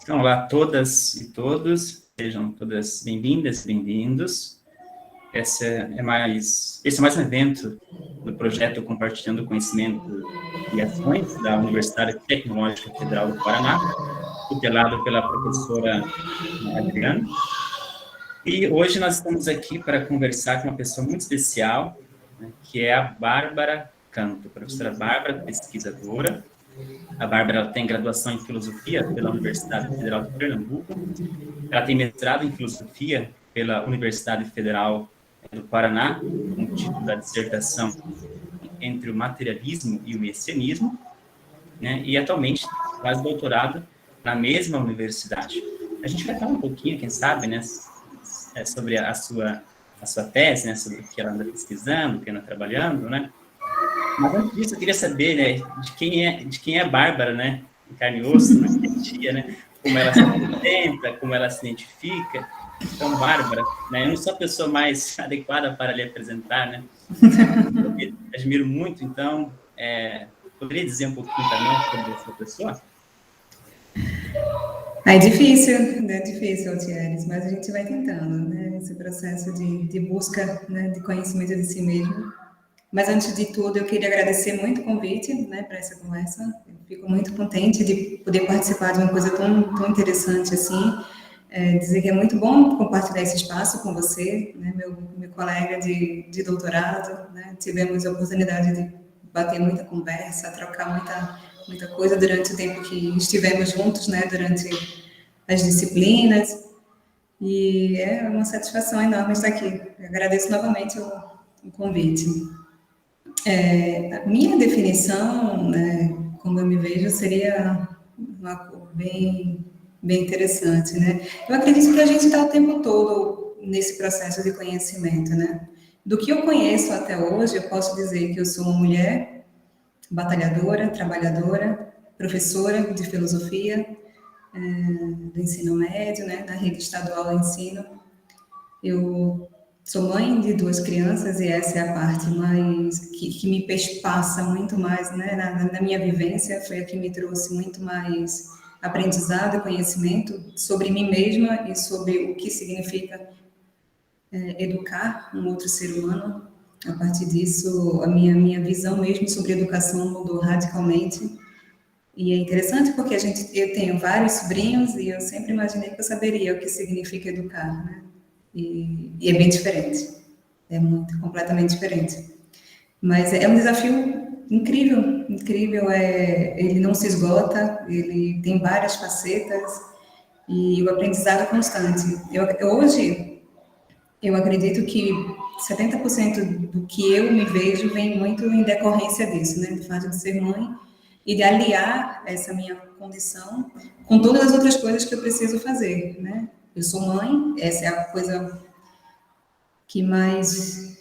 Então, olá a todas e todos, sejam todas bem-vindas e bem-vindos. Esse é mais um evento do projeto Compartilhando Conhecimento e Ações da Universidade Tecnológica Federal do Paraná, tutelado pela professora Adriana. E hoje nós estamos aqui para conversar com uma pessoa muito especial, né, que é a Bárbara Canto, professora Bárbara, pesquisadora. A Bárbara tem graduação em Filosofia pela Universidade Federal de Pernambuco. Ela tem mestrado em Filosofia pela Universidade Federal do Paraná, com o título da dissertação Entre o Materialismo e o Messianismo, né? E atualmente faz doutorado na mesma universidade. A gente vai falar um pouquinho, quem sabe, né, sobre a sua tese, né, sobre o que ela anda pesquisando, o que ela anda trabalhando, né? Mas antes disso, eu queria saber, né, de quem é a Bárbara, né, em carne e osso, na tia, né, como ela se apresenta, como ela se identifica. Então, Bárbara, né, eu não sou a pessoa mais adequada para lhe apresentar, né, eu admiro muito, então, poderia dizer um pouquinho também sobre essa pessoa? É difícil, Altieres, mas a gente vai tentando, né, esse processo de busca, né, de conhecimento de si mesmo. Mas, antes de tudo, eu queria agradecer muito o convite, né, para essa conversa. Eu fico muito contente de poder participar de uma coisa tão interessante assim. Dizer que é muito bom compartilhar esse espaço com você, né, meu colega de doutorado, né, tivemos a oportunidade de bater muita conversa, trocar muita coisa durante o tempo que estivemos juntos, né, durante as disciplinas, e é uma satisfação enorme estar aqui. Eu agradeço novamente o convite. A minha definição, né, como eu me vejo, seria uma cor bem interessante, né? Eu acredito que a gente está o tempo todo nesse processo de conhecimento, né? Do que eu conheço até hoje, eu posso dizer que eu sou uma mulher batalhadora, trabalhadora, professora de filosofia, do ensino médio, né, na rede estadual de ensino. Eu sou mãe de 2 crianças e essa é a parte mais que me passa muito mais, né, na minha vivência, foi a que me trouxe muito mais aprendizado e conhecimento sobre mim mesma e sobre o que significa educar um outro ser humano. A partir disso, a minha visão mesmo sobre educação mudou radicalmente. E é interessante porque eu tenho vários sobrinhos e eu sempre imaginei que eu saberia o que significa educar, né? E é bem diferente, completamente diferente. Mas é um desafio incrível, ele não se esgota, ele tem várias facetas e o aprendizado é constante. Hoje, eu acredito que 70% do que eu me vejo vem muito em decorrência disso, né? Do fato de ser mãe e de aliar essa minha condição com todas as outras coisas que eu preciso fazer, né? Eu sou mãe, essa é a coisa que mais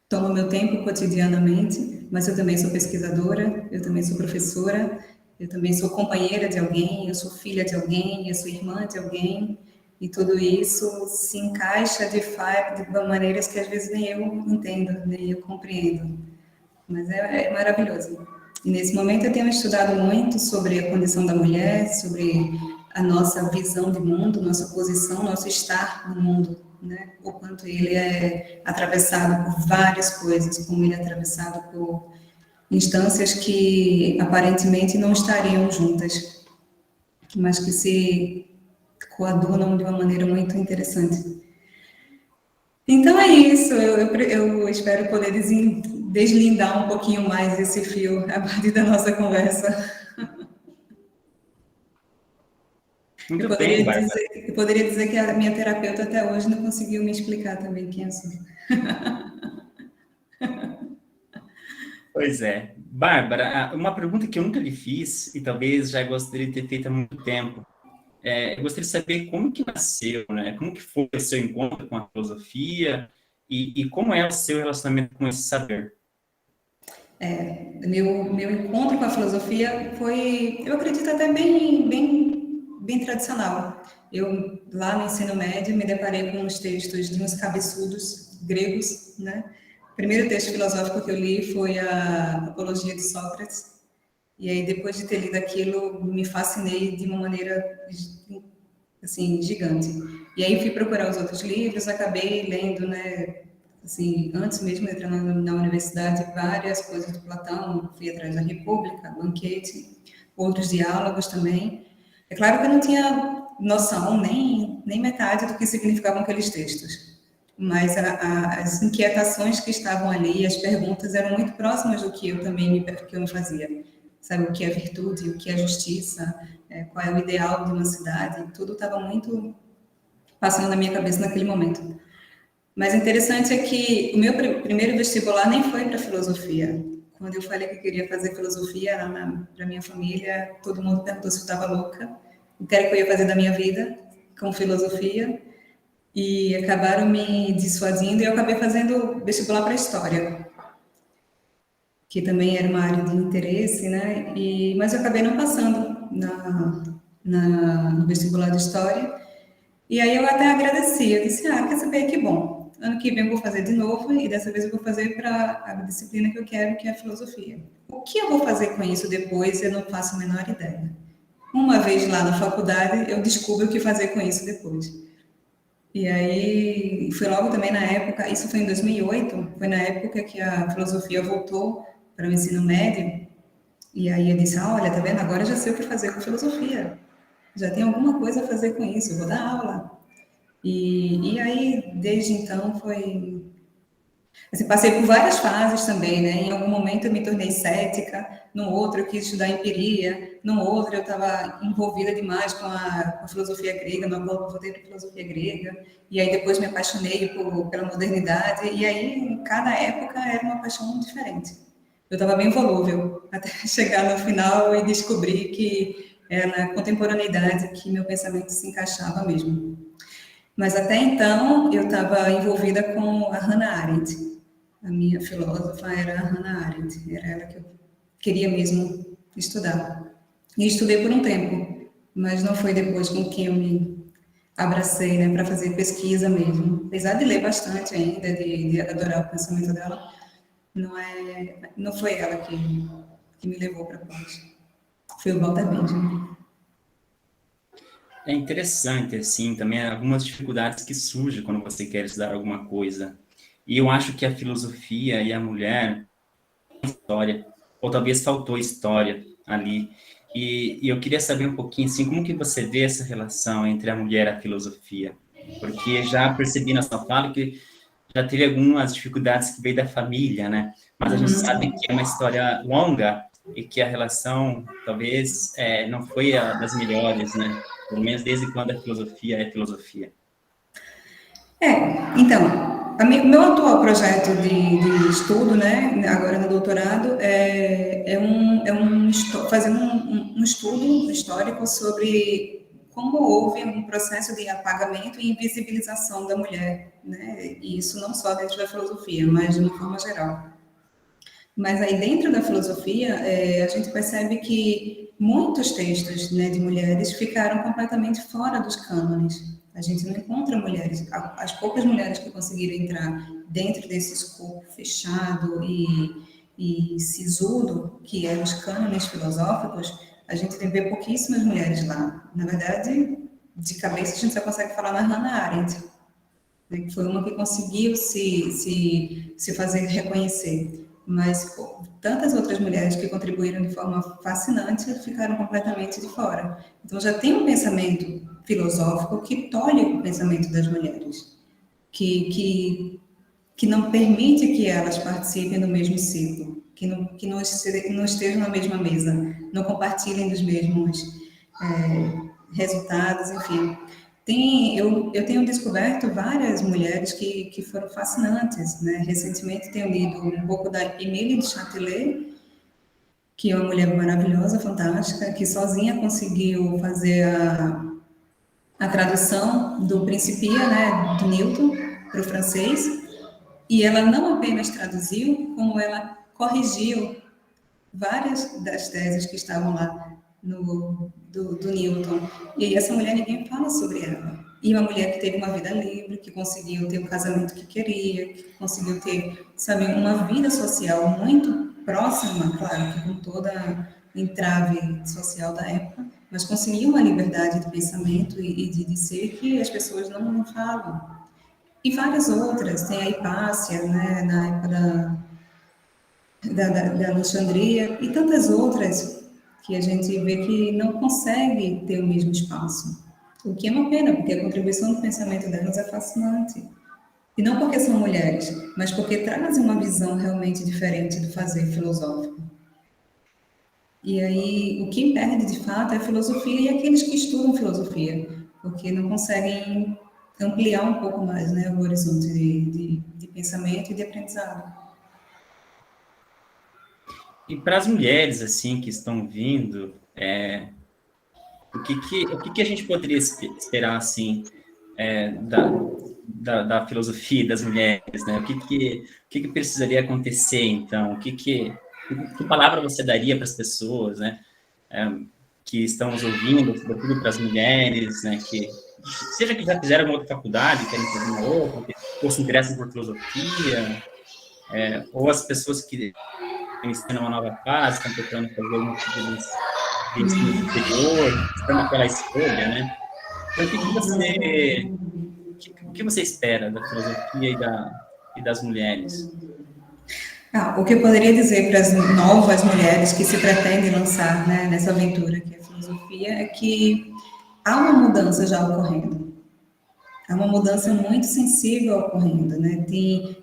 toma meu tempo cotidianamente, mas eu também sou pesquisadora, eu também sou professora, eu também sou companheira de alguém, eu sou filha de alguém, eu sou irmã de alguém, e tudo isso se encaixa de maneiras que às vezes nem eu entendo, nem eu compreendo. Mas é maravilhoso. E nesse momento eu tenho estudado muito sobre a condição da mulher, sobre a nossa visão de mundo, nossa posição, nosso estar no mundo, né? O quanto ele é atravessado por várias coisas, como ele é atravessado por instâncias que aparentemente não estariam juntas, mas que se coadunam de uma maneira muito interessante. Então é isso, eu espero poder deslindar um pouquinho mais esse fio a partir da nossa conversa. Muito bem, Bárbara. Eu poderia dizer que a minha terapeuta até hoje não conseguiu me explicar também quem eu sou. Pois é. Bárbara, uma pergunta que eu nunca lhe fiz e talvez já gostaria de ter feito há muito tempo. Eu gostaria de saber como que nasceu, né? Como que foi o seu encontro com a filosofia e como é o seu relacionamento com esse saber? Meu encontro com a filosofia foi, eu acredito, até bem tradicional. Eu, lá no ensino médio, me deparei com uns textos de uns cabeçudos gregos, né? O primeiro texto filosófico que eu li foi a Apologia de Sócrates, E aí, depois de ter lido aquilo, me fascinei de uma maneira, assim, gigante. E aí fui procurar os outros livros, acabei lendo, né, assim, antes mesmo de entrar na universidade, várias coisas do Platão, fui atrás da República, Banquete, outros diálogos também. É claro que eu não tinha noção, nem metade do que significavam aqueles textos, mas as inquietações que estavam ali, as perguntas eram muito próximas do que eu também que eu me fazia. Sabe, o que é virtude, o que é justiça, qual é o ideal de uma cidade, tudo estava muito passando na minha cabeça naquele momento. Mas interessante é que o meu primeiro vestibular nem foi para filosofia. Quando eu falei que queria fazer filosofia para minha família, todo mundo perguntou se eu estava louca, o que era que eu ia fazer da minha vida com filosofia, e acabaram me dissuadindo e eu acabei fazendo vestibular para história, que também era uma área de interesse, né? Mas eu acabei não passando no vestibular de história. E aí eu até agradeci, eu disse, quer saber, que bom. Ano que vem eu vou fazer de novo e dessa vez eu vou fazer para a disciplina que eu quero, que é a filosofia. O que eu vou fazer com isso depois, eu não faço a menor ideia. Uma vez lá na faculdade, eu descubro o que fazer com isso depois. E aí, foi logo também na época, isso foi em 2008, foi na época que a filosofia voltou para o ensino médio, e aí eu disse, olha, tá vendo, agora eu já sei o que fazer com filosofia, já tem alguma coisa a fazer com isso, eu vou dar aula. E aí, desde então, foi... Assim, passei por várias fases também, né? Em algum momento eu me tornei cética, no outro eu quis estudar empiria, no outro eu estava envolvida demais com a filosofia grega, no qual eu voltei para a filosofia grega, e aí depois me apaixonei pela modernidade, e aí em cada época era uma paixão diferente. Eu estava bem volúvel, até chegar no final e descobrir que era na contemporaneidade que meu pensamento se encaixava mesmo. Mas até então eu estava envolvida com a Hannah Arendt. A minha filósofa era a Hannah Arendt, era ela que eu queria mesmo estudar. E estudei por um tempo, mas não foi depois com quem eu me abracei, né, para fazer pesquisa mesmo. Apesar de ler bastante ainda, de adorar o pensamento dela, não foi ela que me levou para a pós. Foi o Walter Benjamin. É interessante, assim, também algumas dificuldades que surgem quando você quer estudar alguma coisa. E eu acho que a filosofia e a mulher, história, ou talvez faltou história ali. E eu queria saber um pouquinho, assim, como que você vê essa relação entre a mulher e a filosofia? Porque já percebi na sua fala que já teve algumas dificuldades que veio da família, né? Mas a gente sabe que é uma história longa e que a relação, talvez, não foi a das melhores, né? Pelo menos desde quando a filosofia é filosofia. Então, meu atual projeto de estudo, né, agora no doutorado, fazer um estudo histórico sobre como houve um processo de apagamento e invisibilização da mulher, né, e isso não só dentro da filosofia, mas de uma forma geral. Mas aí dentro da filosofia, a gente percebe que muitos textos, né, de mulheres ficaram completamente fora dos cânones. A gente não encontra mulheres, as poucas mulheres que conseguiram entrar dentro desse escopo fechado e sisudo, que é os cânones filosóficos, a gente vê pouquíssimas mulheres lá. Na verdade, de cabeça a gente só consegue falar na Hannah Arendt, né, que foi uma que conseguiu se fazer reconhecer. Mas tantas outras mulheres que contribuíram de forma fascinante ficaram completamente de fora. Então já tem um pensamento filosófico que tolhe o pensamento das mulheres, que não permite que elas participem do mesmo ciclo, que não estejam na mesma mesa, não compartilhem dos mesmos resultados, enfim. Eu tenho descoberto várias mulheres que foram fascinantes, né? Recentemente tenho lido um pouco da Émilie de Châtelet, que é uma mulher maravilhosa, fantástica, que sozinha conseguiu fazer a tradução do Principia, né, do Newton, para o francês, e ela não apenas traduziu, como ela corrigiu várias das teses que estavam lá do Newton. E essa mulher, ninguém fala sobre ela. E uma mulher que teve uma vida livre, que conseguiu ter o casamento que queria, que conseguiu ter, sabe, uma vida social muito próxima, claro, que com toda entrave social da época, mas conseguiu uma liberdade de pensamento e de ser que as pessoas não falam. E várias outras, tem a Hipácia, né, na época da Alexandria, e tantas outras que a gente vê que não consegue ter o mesmo espaço. O que é uma pena, porque a contribuição do pensamento delas é fascinante. E não porque são mulheres, mas porque trazem uma visão realmente diferente do fazer filosófico. E aí, o que perde de fato é a filosofia e aqueles que estudam filosofia, porque não conseguem ampliar um pouco mais, né, o horizonte de pensamento e de aprendizado. E para as mulheres, assim, que estão vindo, o que a gente poderia esperar, assim, da filosofia das mulheres, né? O que precisaria acontecer, então? Que palavra você daria para as pessoas, né? Que estão nos ouvindo, sobretudo para as mulheres, né? Seja que já fizeram uma outra faculdade, querem fazer uma outra, ou se interessam por filosofia, ou as pessoas que estão numa nova fase, estão procurando fazer algum tipo de ensino superior, estão naquela escolha, né? Então, o que você espera da filosofia e das mulheres? O que eu poderia dizer para as novas mulheres que se pretendem lançar, né, nessa aventura que é a filosofia é que há uma mudança já ocorrendo. Há uma mudança muito sensível ocorrendo, né?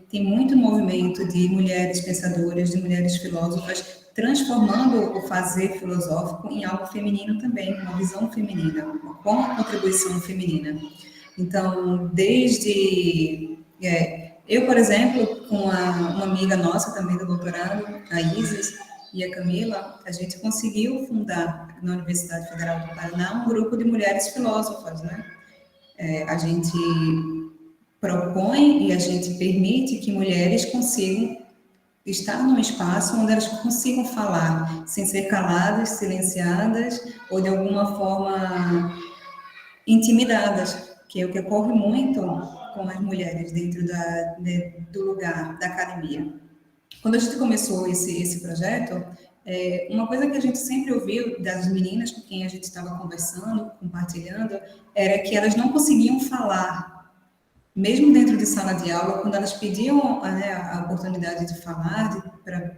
Tem muito movimento de mulheres pensadoras, de mulheres filósofas, transformando o fazer filosófico em algo feminino também, uma visão feminina, com a contribuição feminina. Então, eu, por exemplo, com uma amiga nossa também do doutorado, a Isis e a Camila, a gente conseguiu fundar na Universidade Federal do Paraná um grupo de mulheres filósofas, né? A gente propõe e a gente permite que mulheres consigam estar num espaço onde elas consigam falar sem ser caladas, silenciadas ou de alguma forma intimidadas, que é o que ocorre muito com as mulheres dentro do lugar, da academia. Quando a gente começou esse projeto, uma coisa que a gente sempre ouviu das meninas com quem a gente estava conversando, compartilhando, era que elas não conseguiam falar, mesmo dentro de sala de aula, quando elas pediam, né, a oportunidade de falar, para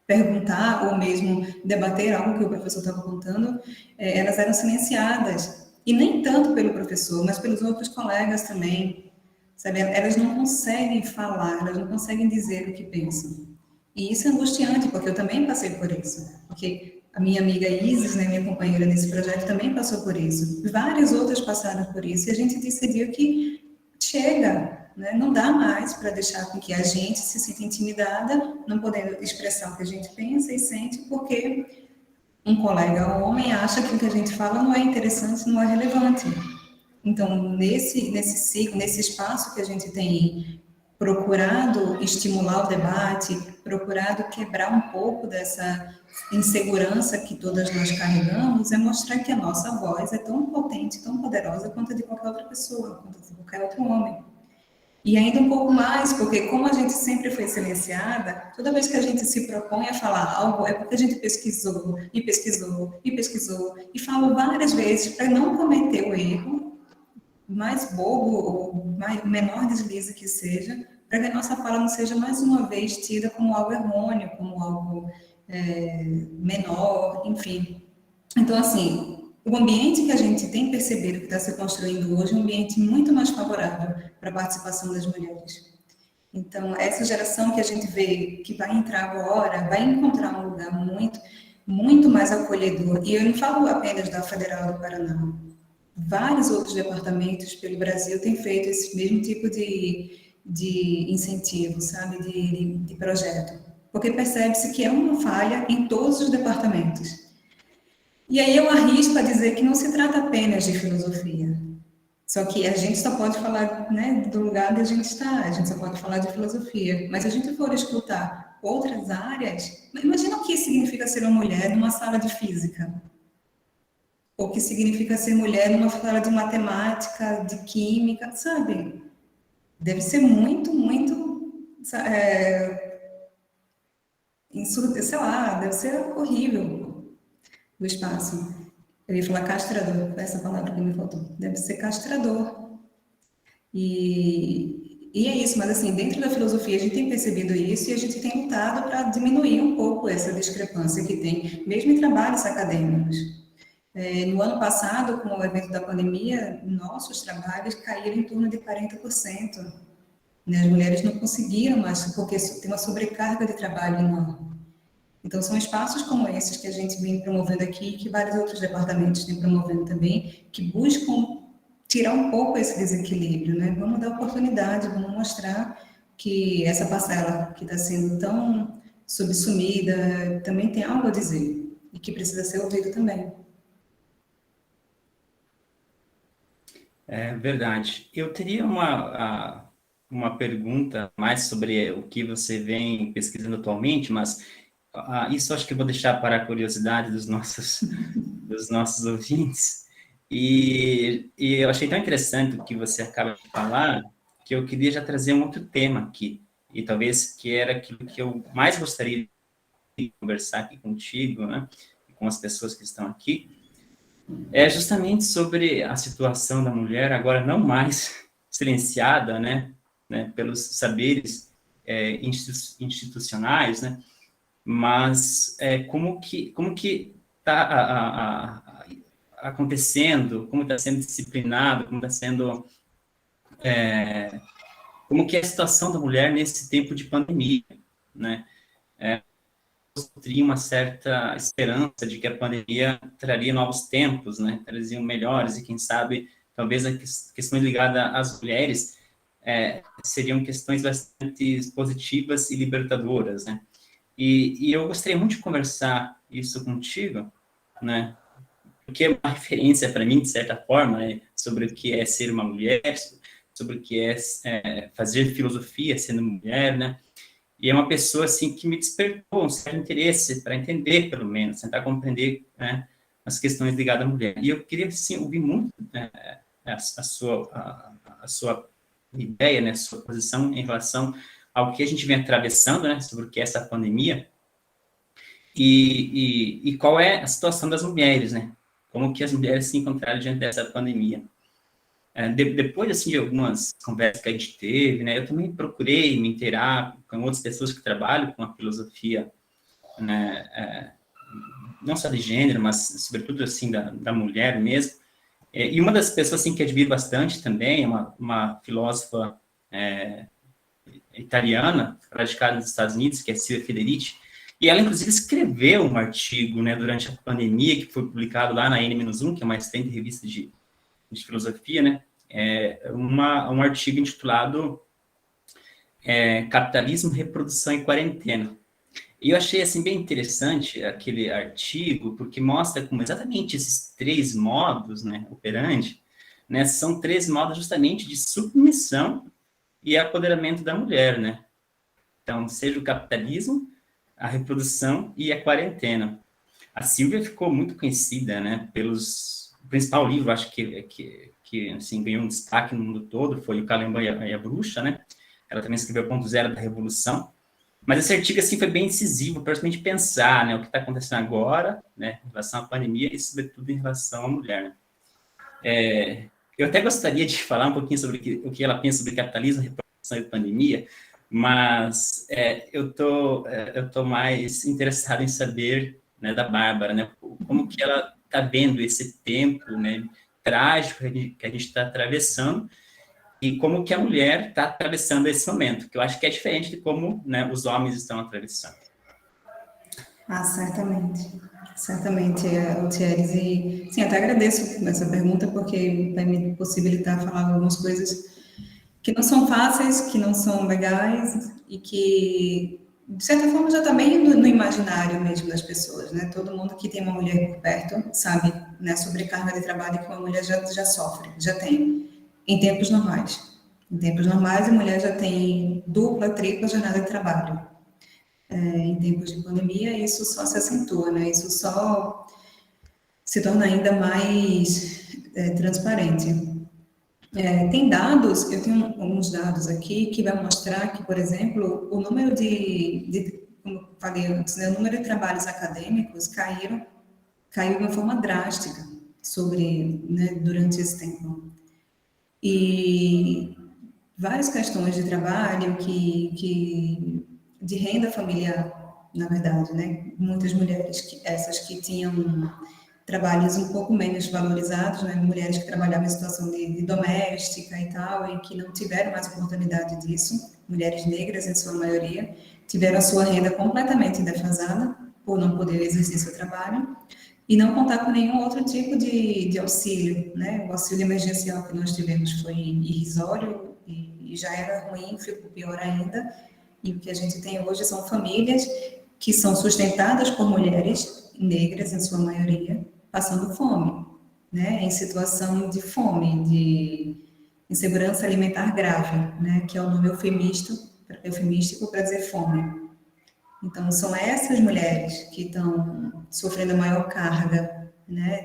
perguntar ou mesmo debater algo que o professor estava contando, elas eram silenciadas. E nem tanto pelo professor, mas pelos outros colegas também. Sabe? Elas não conseguem falar, elas não conseguem dizer o que pensam. E isso é angustiante, porque eu também passei por isso. Porque a minha amiga Isis, né, minha companheira nesse projeto, também passou por isso. Várias outras passaram por isso. E a gente decidiu que chega, né? Não dá mais para deixar com que a gente se sinta intimidada, não podendo expressar o que a gente pensa e sente, porque um colega homem acha que o que a gente fala não é interessante, não é relevante. Então, nesse ciclo, nesse espaço que a gente tem procurado estimular o debate, procurado quebrar um pouco dessa insegurança que todas nós carregamos, é mostrar que a nossa voz é tão potente, tão poderosa quanto a de qualquer outra pessoa, quanto a de qualquer outro homem. E ainda um pouco mais, porque como a gente sempre foi silenciada, toda vez que a gente se propõe a falar algo, é porque a gente pesquisou, e pesquisou, e pesquisou, e falou várias vezes para não cometer o erro, mais bobo ou menor deslize que seja, para que a nossa fala não seja mais uma vez tida como algo errôneo, como algo menor, enfim. Então, assim, o ambiente que a gente tem percebido que está se construindo hoje é um ambiente muito mais favorável para a participação das mulheres. Então, essa geração que a gente vê que vai entrar agora, vai encontrar um lugar muito mais acolhedor. E eu não falo apenas da Federal do Paraná. Vários outros departamentos pelo Brasil têm feito esse mesmo tipo de incentivo, sabe, de projeto. Porque percebe-se que é uma falha em todos os departamentos. E aí eu arrisco a dizer que não se trata apenas de filosofia. Só que a gente só pode falar, né, do lugar onde a gente está, a gente só pode falar de filosofia. Mas se a gente for escutar outras áreas, imagina o que significa ser uma mulher numa sala de física. Ou o que significa ser mulher numa sala de matemática, de química, sabe? Deve ser muito, sei lá, deve ser horrível. do espaço. Eu ia falar castrador, foi essa palavra que me faltou. Deve ser castrador. E é isso, mas assim, dentro da filosofia a gente tem percebido isso e a gente tem lutado para diminuir um pouco essa discrepância que tem, mesmo em trabalhos acadêmicos. No ano passado, com o evento da pandemia, nossos trabalhos caíram em torno de 40%. Né? As mulheres não conseguiram mais, porque tem uma sobrecarga de trabalho enorme. Então, são espaços como esses que a gente vem promovendo aqui, que vários outros departamentos têm promovendo também, que buscam tirar um pouco esse desequilíbrio, né? Vamos dar oportunidade, vamos mostrar que essa parcela que está sendo tão subsumida também tem algo a dizer e que precisa ser ouvido também. É verdade. Eu teria uma pergunta mais sobre o que você vem pesquisando atualmente, mas isso acho que eu vou deixar para a curiosidade dos nossos ouvintes. E eu achei tão interessante o que você acaba de falar, que eu queria já trazer um outro tema aqui, e talvez que era aquilo que eu mais gostaria de conversar aqui contigo, né, e com as pessoas que estão aqui, é justamente sobre a situação da mulher, agora não mais silenciada, né, pelos saberes institucionais, né, mas como que está acontecendo, como está sendo disciplinado, como está sendo, como que é a situação da mulher nesse tempo de pandemia, né? Teria uma certa esperança de que a pandemia traria novos tempos, né? Traziam melhores e quem sabe talvez as questões ligadas às mulheres seriam questões bastante positivas e libertadoras, né? E eu gostaria muito de conversar isso contigo, né? Porque é uma referência para mim, de certa forma, né? Sobre o que é ser uma mulher, sobre o que é fazer filosofia sendo mulher, né? E é uma pessoa, assim, que me despertou um certo interesse para entender, pelo menos, tentar compreender, né, as questões ligadas à mulher. E eu queria, assim, ouvir muito a sua ideia, né, a sua posição em relação ao que a gente vem atravessando, né, sobre o que é essa pandemia, e qual é a situação das mulheres, né? Como que as mulheres se encontraram diante dessa pandemia. Depois, assim, de algumas conversas que a gente teve, né, eu também procurei me inteirar com outras pessoas que trabalham com a filosofia, né, não só de gênero, mas sobretudo, assim, da mulher mesmo. E uma das pessoas, assim, que admiro bastante também é uma filósofa italiana, radicada nos Estados Unidos, que é Silvia Federici, e ela, inclusive, escreveu um artigo, né, durante a pandemia, que foi publicado lá na N-1, que é uma excelente revista de filosofia, né, um artigo intitulado Capitalismo, Reprodução e Quarentena. E eu achei, assim, bem interessante aquele artigo, porque mostra como exatamente esses três modos, né, operandi, né, são três modos justamente de submissão e apoderamento da mulher, né. Então, seja o capitalismo, a reprodução e a quarentena. A Silvia ficou muito conhecida, né, o principal livro, acho que assim, ganhou um destaque no mundo todo, foi o Calemba e a Bruxa, né? Ela também escreveu Ponto Zero da Revolução. Mas esse artigo, assim, foi bem decisivo para a gente pensar, né, o que está acontecendo agora, né, em relação à pandemia e, sobretudo, em relação à mulher, né? Eu até gostaria de falar um pouquinho sobre o que ela pensa sobre capitalismo, reprodução e pandemia, mas eu tô mais interessado em saber, né, da Bárbara, né, como que ela está vendo esse tempo, né, trágico que a gente está atravessando e como que a mulher está atravessando esse momento, que eu acho que é diferente de como, né, os homens estão atravessando. Ah, certamente. Certamente, Thieres. E, sim, até agradeço essa pergunta, porque vai me possibilitar falar algumas coisas que não são fáceis, que não são legais e que, de certa forma, já está bem no imaginário mesmo das pessoas, né? Todo mundo que tem uma mulher por perto sabe, né, a sobrecarga de trabalho que uma mulher já sofre, já tem, em tempos normais. Em tempos normais, a mulher já tem dupla, tripla jornada de trabalho. Em tempos de pandemia, isso só se acentua, né? Isso só se torna ainda mais transparente. Tem dados, eu tenho alguns dados aqui que vai mostrar que, por exemplo, o número como eu falei antes, né, o número de trabalhos acadêmicos caíram caiu de uma forma drástica durante esse tempo. E várias questões de trabalho, de renda familiar, na verdade, né? Muitas mulheres, essas que tinham trabalhos um pouco menos valorizados, né? Mulheres que trabalhavam em situação de doméstica e tal, e que não tiveram mais oportunidade disso, mulheres negras em sua maioria, tiveram a sua renda completamente defasada por não poder exercer seu trabalho e não contar com nenhum outro tipo de auxílio, né? O auxílio emergencial que nós tivemos foi irrisório e já era ruim, ficou pior ainda. E o que a gente tem hoje são famílias que são sustentadas por mulheres negras, em sua maioria, passando fome, né? Em situação de fome, de insegurança alimentar grave, né? Que é o nome eufemístico para dizer fome. Então, são essas mulheres que estão sofrendo a maior carga, né,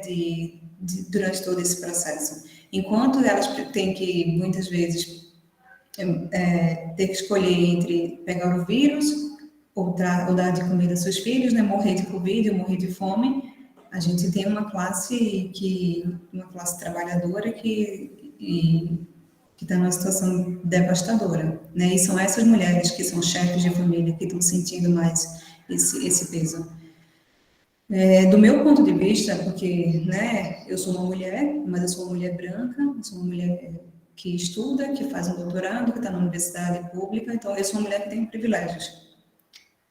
durante todo esse processo. Enquanto elas têm que, muitas vezes, ter que escolher entre pegar o vírus ou dar de comida aos seus filhos, né, morrer de Covid ou morrer de fome, a gente tem uma classe trabalhadora que está numa situação devastadora, né? E são essas mulheres que são chefes de família que estão sentindo mais esse peso. Do meu ponto de vista, porque, né, eu sou uma mulher, mas eu sou uma mulher branca, eu sou uma mulher que estuda, que faz um doutorado, que está na universidade pública, então eu sou uma mulher que tem privilégios.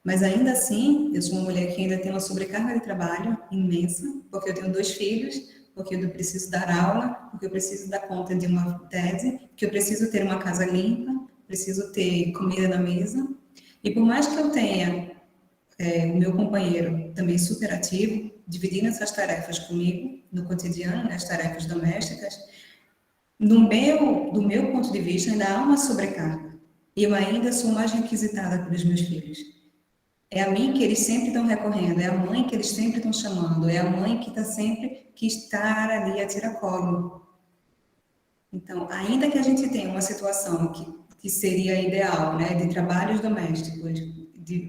Mas ainda assim, eu sou uma mulher que ainda tem uma sobrecarga de trabalho imensa, porque eu tenho 2 filhos, porque eu preciso dar aula, porque eu preciso dar conta de uma tese, que eu preciso ter uma casa limpa, preciso ter comida na mesa. E por mais que eu tenha o meu companheiro também super ativo, dividindo essas tarefas comigo no cotidiano, né, as tarefas domésticas, do meu ponto de vista, ainda há uma sobrecarga. E eu ainda sou mais requisitada pelos meus filhos. É a mim que eles sempre estão recorrendo, é a mãe que eles sempre estão chamando, é a mãe que está ali a tiracolo. Então, ainda que a gente tenha uma situação que seria ideal, né, de trabalhos domésticos,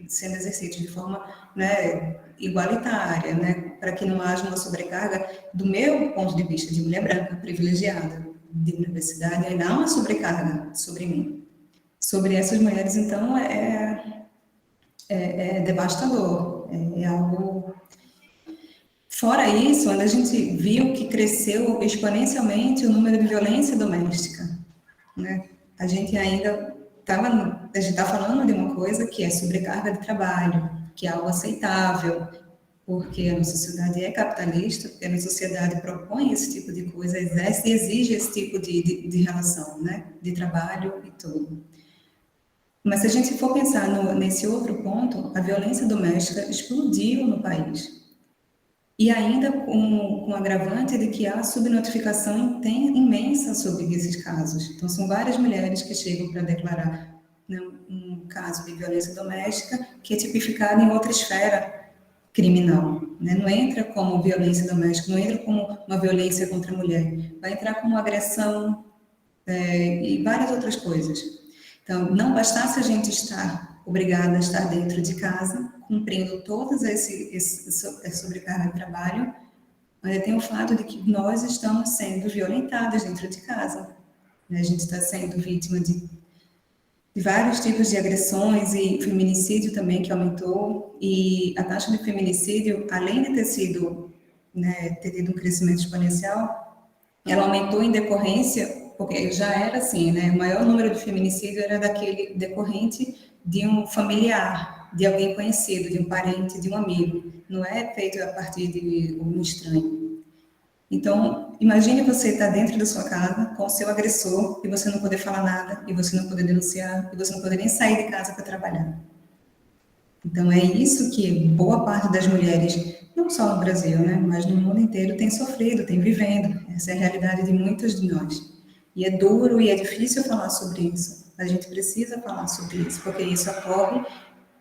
sendo exercidos de forma, né, igualitária, né, para que não haja uma sobrecarga, do meu ponto de vista de mulher branca privilegiada de universidade, ainda há uma sobrecarga sobre mim. Sobre essas mulheres, então, é devastador, é algo... Fora isso, a gente viu que cresceu exponencialmente o número de violência doméstica, né? A gente está falando de uma coisa que é sobrecarga de trabalho, que é algo aceitável, porque a nossa sociedade é capitalista, porque a nossa sociedade propõe esse tipo de coisa, exerce e exige esse tipo de relação, né? De trabalho e tudo. Mas se a gente for pensar nesse outro ponto, a violência doméstica explodiu no país. E ainda com o agravante de que há subnotificação imensa sobre esses casos. Então, são várias mulheres que chegam para declarar, né, um caso de violência doméstica que é tipificado em outra esfera criminal, né? Não entra como violência doméstica, não entra como uma violência contra a mulher, vai entrar como agressão e várias outras coisas. Então, não bastasse a gente estar obrigada a estar dentro de casa, cumprindo todas essa sobrecarga de trabalho, ainda tem o fato de que nós estamos sendo violentadas dentro de casa. A gente está sendo vítima de vários tipos de agressões e feminicídio também, que aumentou. E a taxa de feminicídio, além de ter tido um crescimento exponencial, ela aumentou em decorrência, porque já era assim, né? O maior número de feminicídio era daquele decorrente de um familiar, de alguém conhecido, de um parente, de um amigo. Não é feito a partir de um estranho. Então, imagine você estar dentro da sua casa com o seu agressor e você não poder falar nada, e você não poder denunciar, e você não poder nem sair de casa para trabalhar. Então, é isso que boa parte das mulheres, não só no Brasil, né, mas no mundo inteiro, tem sofrido, tem vivendo. Essa é a realidade de muitas de nós. E é duro e é difícil falar sobre isso. A gente precisa falar sobre isso, porque isso ocorre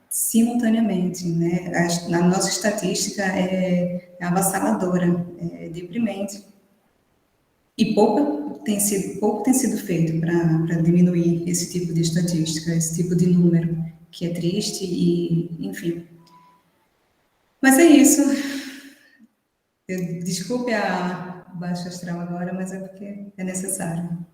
simultaneamente, né? A nossa estatística é avassaladora, é deprimente. E pouco tem sido feito para diminuir esse tipo de estatística, esse tipo de número, que é triste e, enfim. Mas é isso. Desculpe a baixa astral agora, mas é porque é necessário.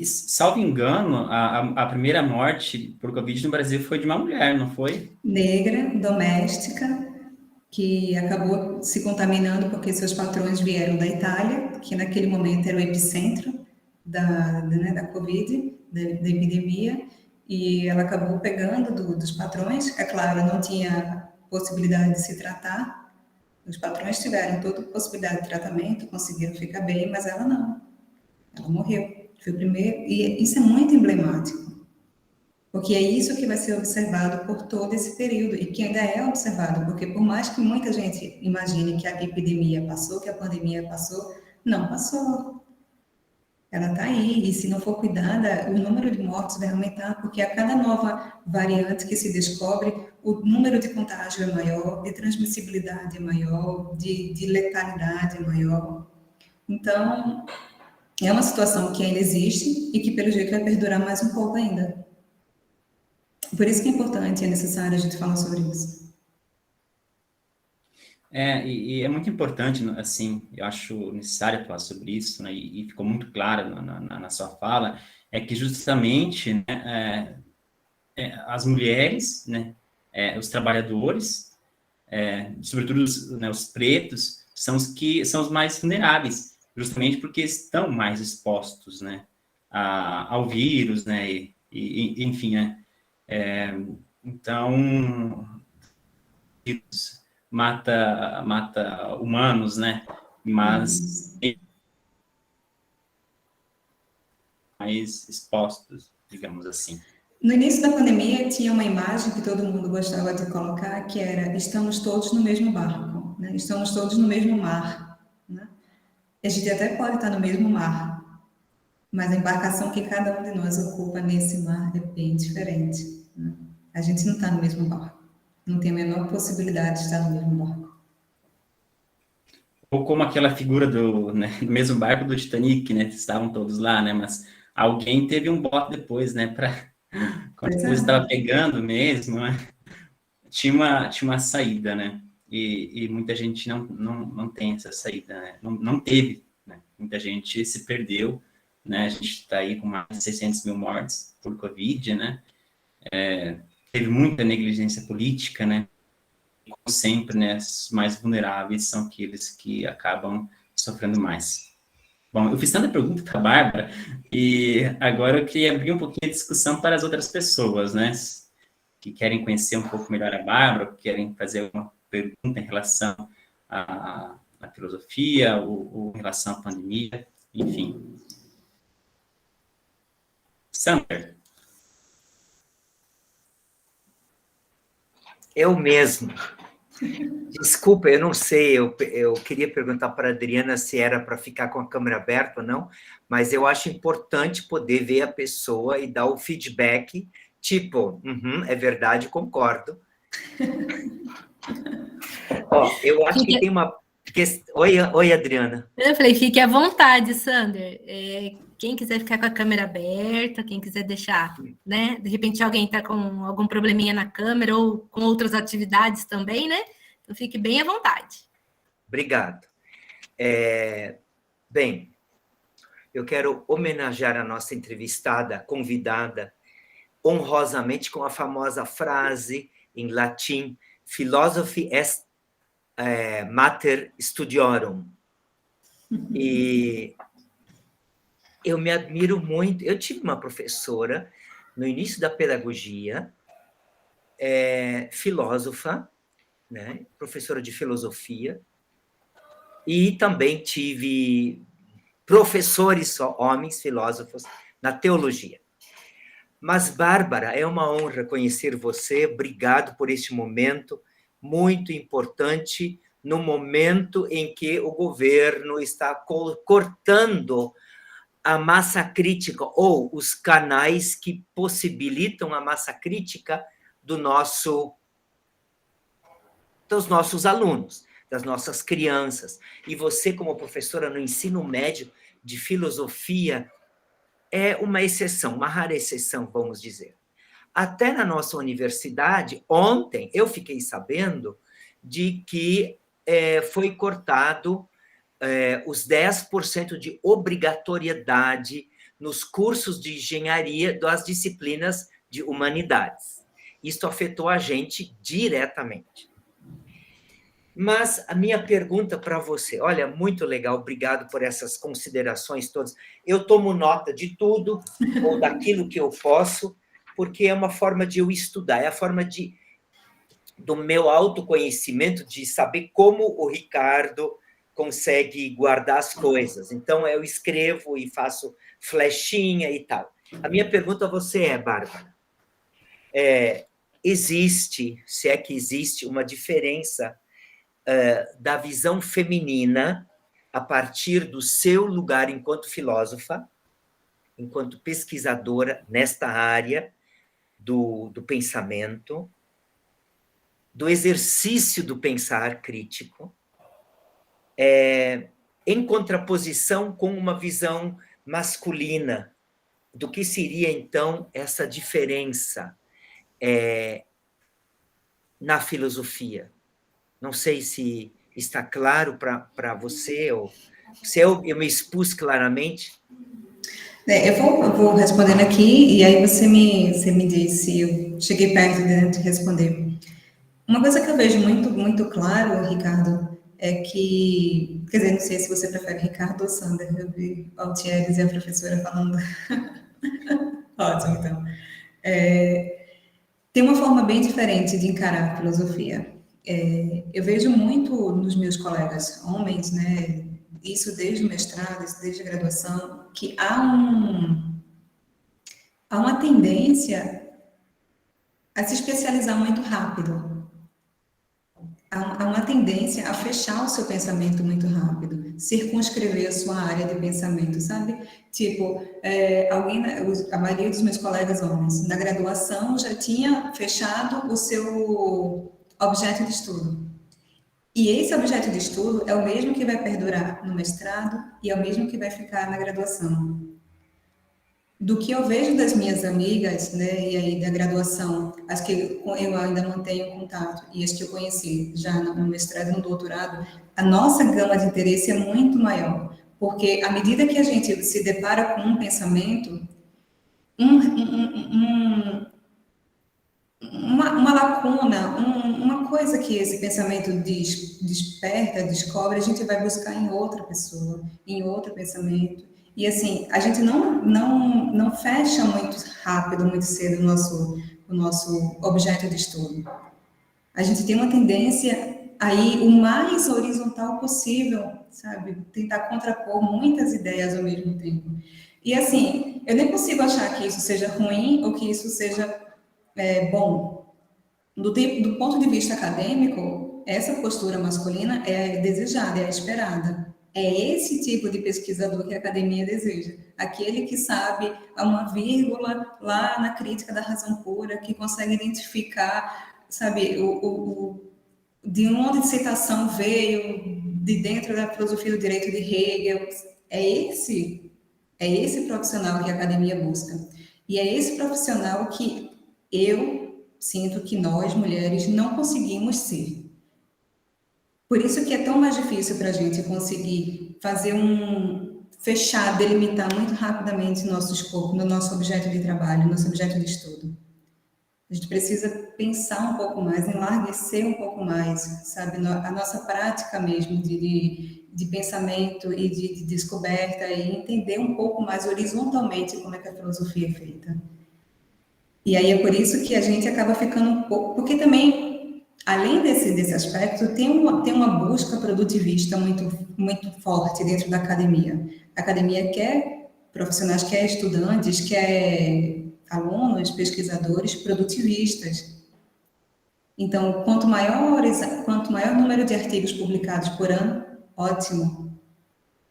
Salvo engano, a primeira morte por Covid no Brasil foi de uma mulher, não foi? Negra, doméstica, que acabou se contaminando porque seus patrões vieram da Itália, que naquele momento era o epicentro né, da Covid, da epidemia, e ela acabou pegando dos patrões. É claro, não tinha possibilidade de se tratar. Os patrões tiveram toda possibilidade de tratamento, conseguiram ficar bem, mas ela não. Ela morreu. Foi o primeiro, e isso é muito emblemático. Porque é isso que vai ser observado por todo esse período e que ainda é observado, porque por mais que muita gente imagine que a epidemia passou, que a pandemia passou, não passou. Ela está aí e se não for cuidada, o número de mortes vai aumentar, porque a cada nova variante que se descobre, o número de contágio é maior, de transmissibilidade é maior, de letalidade é maior. Então, é uma situação que ainda existe e que, pelo jeito, vai perdurar mais um pouco ainda. Por isso que é importante e é necessário a gente falar sobre isso. E é muito importante, assim, eu acho necessário falar sobre isso, né, e ficou muito claro na sua fala, é que justamente, né, as mulheres, né, os trabalhadores, sobretudo os pretos, são os mais vulneráveis, justamente porque estão mais expostos, né, ao vírus, né, enfim, né, então, vírus mata humanos, né, mas mais expostos, digamos assim. No início da pandemia, tinha uma imagem que todo mundo gostava de colocar, que era: estamos todos no mesmo barco, né? Estamos todos no mesmo mar. Né? A gente até pode estar no mesmo mar, mas a embarcação que cada um de nós ocupa nesse mar é bem diferente. Né? A gente não está no mesmo barco, não tem a menor possibilidade de estar no mesmo barco. Ou como aquela figura do mesmo barco do Titanic, né, estavam todos lá, né, mas alguém teve um bote depois, né, para quando a coisa estava pegando mesmo, né, tinha uma saída, né, e muita gente não tem essa saída, né, não teve, né, muita gente se perdeu, né, a gente está aí com mais de 600 mil mortes por Covid, né, teve muita negligência política, né, e como sempre, né, os mais vulneráveis são aqueles que acabam sofrendo mais. Bom, eu fiz tanta pergunta para a Bárbara, e agora eu queria abrir um pouquinho a discussão para as outras pessoas, né, que querem conhecer um pouco melhor a Bárbara, que querem fazer alguma pergunta em relação à filosofia, ou em relação à pandemia, enfim. Sander. Eu mesmo. Desculpa, eu não sei, eu queria perguntar para a Adriana se era para ficar com a câmera aberta ou não, mas eu acho importante poder ver a pessoa e dar o feedback, tipo, é verdade, concordo. Ó, eu acho que tem uma questão... Oi, Adriana. Eu falei, fique à vontade, Sander. Quem quiser ficar com a câmera aberta, quem quiser deixar, né? De repente alguém está com algum probleminha na câmera ou com outras atividades também, né? Então fique bem à vontade. Obrigado. Bem, eu quero homenagear a nossa entrevistada, convidada, honrosamente com a famosa frase em latim: philosophy est mater studiorum. E eu me admiro muito. Eu tive uma professora no início da pedagogia, filósofa, né, professora de filosofia, e também tive professores só, homens filósofos, na teologia. Mas, Bárbara, é uma honra conhecer você. Obrigado por este momento muito importante, no momento em que o governo está cortando a massa crítica, ou os canais que possibilitam a massa crítica dos nossos alunos, das nossas crianças. E você, como professora no ensino médio de filosofia, é uma exceção, uma rara exceção, vamos dizer. Até na nossa universidade, ontem, eu fiquei sabendo de que foi cortado os 10% de obrigatoriedade nos cursos de engenharia das disciplinas de humanidades. Isso afetou a gente diretamente. Mas a minha pergunta para você, olha, muito legal, obrigado por essas considerações todas. Eu tomo nota de tudo, ou daquilo que eu posso, porque é uma forma de eu estudar, é a forma do meu autoconhecimento, de saber como o Ricardo consegue guardar as coisas. Então, eu escrevo e faço flechinha e tal. A minha pergunta a você é, Bárbara, existe, se é que existe, uma diferença da visão feminina a partir do seu lugar enquanto filósofa, enquanto pesquisadora nesta área do pensamento, do exercício do pensar crítico, em contraposição com uma visão masculina, do que seria, então, essa diferença na filosofia. Não sei se está claro para você, ou se eu me expus claramente. Eu vou respondendo aqui, e aí você me diz se eu cheguei perto de responder. Uma coisa que eu vejo muito claro, Ricardo, é que, quer dizer, não sei se você prefere Ricardo ou Sander, eu vi o Altieres e a professora falando. Ótimo, então. Tem uma forma bem diferente de encarar a filosofia. Eu vejo muito nos meus colegas homens, né, isso desde o mestrado, isso desde a graduação, que há uma tendência a se especializar muito rápido. Há uma tendência a fechar o seu pensamento muito rápido, circunscrever a sua área de pensamento, sabe? Tipo, a maioria dos meus colegas homens, na graduação, já tinha fechado o seu objeto de estudo. E esse objeto de estudo é o mesmo que vai perdurar no mestrado e é o mesmo que vai ficar na graduação. Do que eu vejo das minhas amigas, né, e aí da graduação, as que eu ainda mantenho contato e as que eu conheci já no mestrado e no doutorado, a nossa gama de interesse é muito maior, porque à medida que a gente se depara com um pensamento, uma lacuna, uma coisa que esse pensamento desperta, descobre, a gente vai buscar em outra pessoa, em outro pensamento. E assim, a gente não fecha muito rápido, muito cedo o nosso objeto de estudo. A gente tem uma tendência a ir o mais horizontal possível, sabe? Tentar contrapor muitas ideias ao mesmo tempo. E assim, eu nem consigo achar que isso seja ruim ou que isso seja bom. Do ponto de vista acadêmico, essa postura masculina é desejada, é esperada. É esse tipo de pesquisador que a academia deseja. Aquele que sabe uma vírgula lá na crítica da razão pura, que consegue identificar, sabe, de onde a citação veio, de dentro da filosofia do direito de Hegel. É esse profissional que a academia busca. E é esse profissional que eu sinto que nós, mulheres, não conseguimos ser. Por isso que é tão mais difícil para a gente conseguir fazer fechar, delimitar muito rapidamente nosso escopo, no nosso objeto de trabalho, nosso objeto de estudo. A gente precisa pensar um pouco mais, enlarguecer um pouco mais, sabe? A nossa prática mesmo de pensamento e de descoberta e entender um pouco mais horizontalmente como é que a filosofia é feita. E aí é por isso que a gente acaba ficando um pouco... Porque também... Além desse aspecto, tem uma busca produtivista muito forte dentro da academia. A academia quer profissionais, quer estudantes, quer alunos, pesquisadores produtivistas. Então, quanto maior número de artigos publicados por ano, ótimo.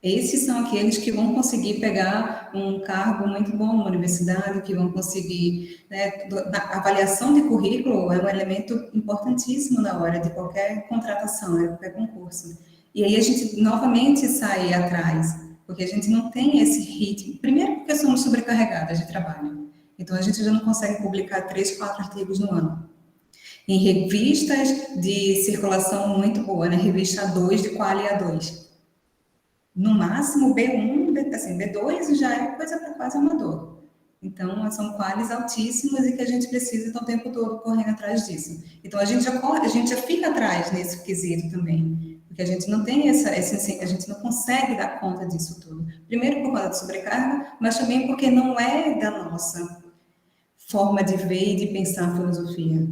Esses são aqueles que vão conseguir pegar um cargo muito bom numa universidade, que vão conseguir... Né, a avaliação de currículo é um elemento importantíssimo na hora de qualquer contratação, de qualquer concurso. E aí a gente novamente sai atrás, porque a gente não tem esse ritmo. Primeiro porque somos sobrecarregadas de trabalho. Então, a gente já não consegue publicar 3, 4 artigos no ano. em revistas de circulação muito boa, né? Revista A2 de Quali A2. No máximo, B1, assim, B2 já é coisa para quase amador. Então, são qualis altíssimos e que a gente precisa estar o tempo todo correndo atrás disso. Então, a gente já fica atrás nesse quesito também, porque a gente não tem a gente não consegue dar conta disso tudo. Primeiro por conta da sobrecarga, mas também porque não é da nossa forma de ver e de pensar a filosofia.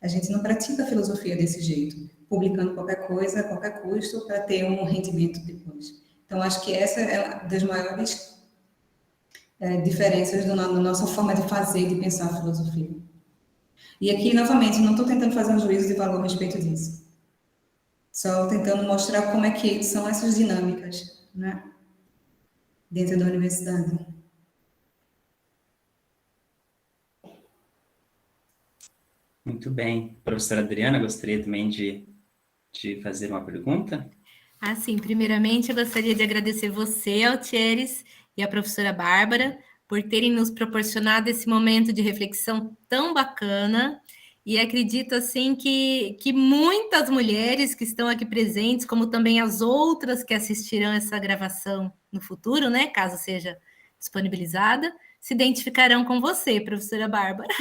A gente não pratica a filosofia desse jeito, publicando qualquer coisa a qualquer custo para ter um rendimento depois. Então, acho que essa é uma das maiores diferenças da nossa forma de fazer e de pensar a filosofia. E aqui, novamente, não estou tentando fazer um juízo de valor a respeito disso. Só tentando mostrar como é que são essas dinâmicas, né? Dentro da universidade. Muito bem. Professora Adriana, gostaria também de fazer uma pergunta? Sim, primeiramente eu gostaria de agradecer você, Altieres, e a professora Bárbara, por terem nos proporcionado esse momento de reflexão tão bacana, e acredito, assim, que muitas mulheres que estão aqui presentes, como também as outras que assistirão essa gravação no futuro, né, caso seja disponibilizada, se identificarão com você, professora Bárbara,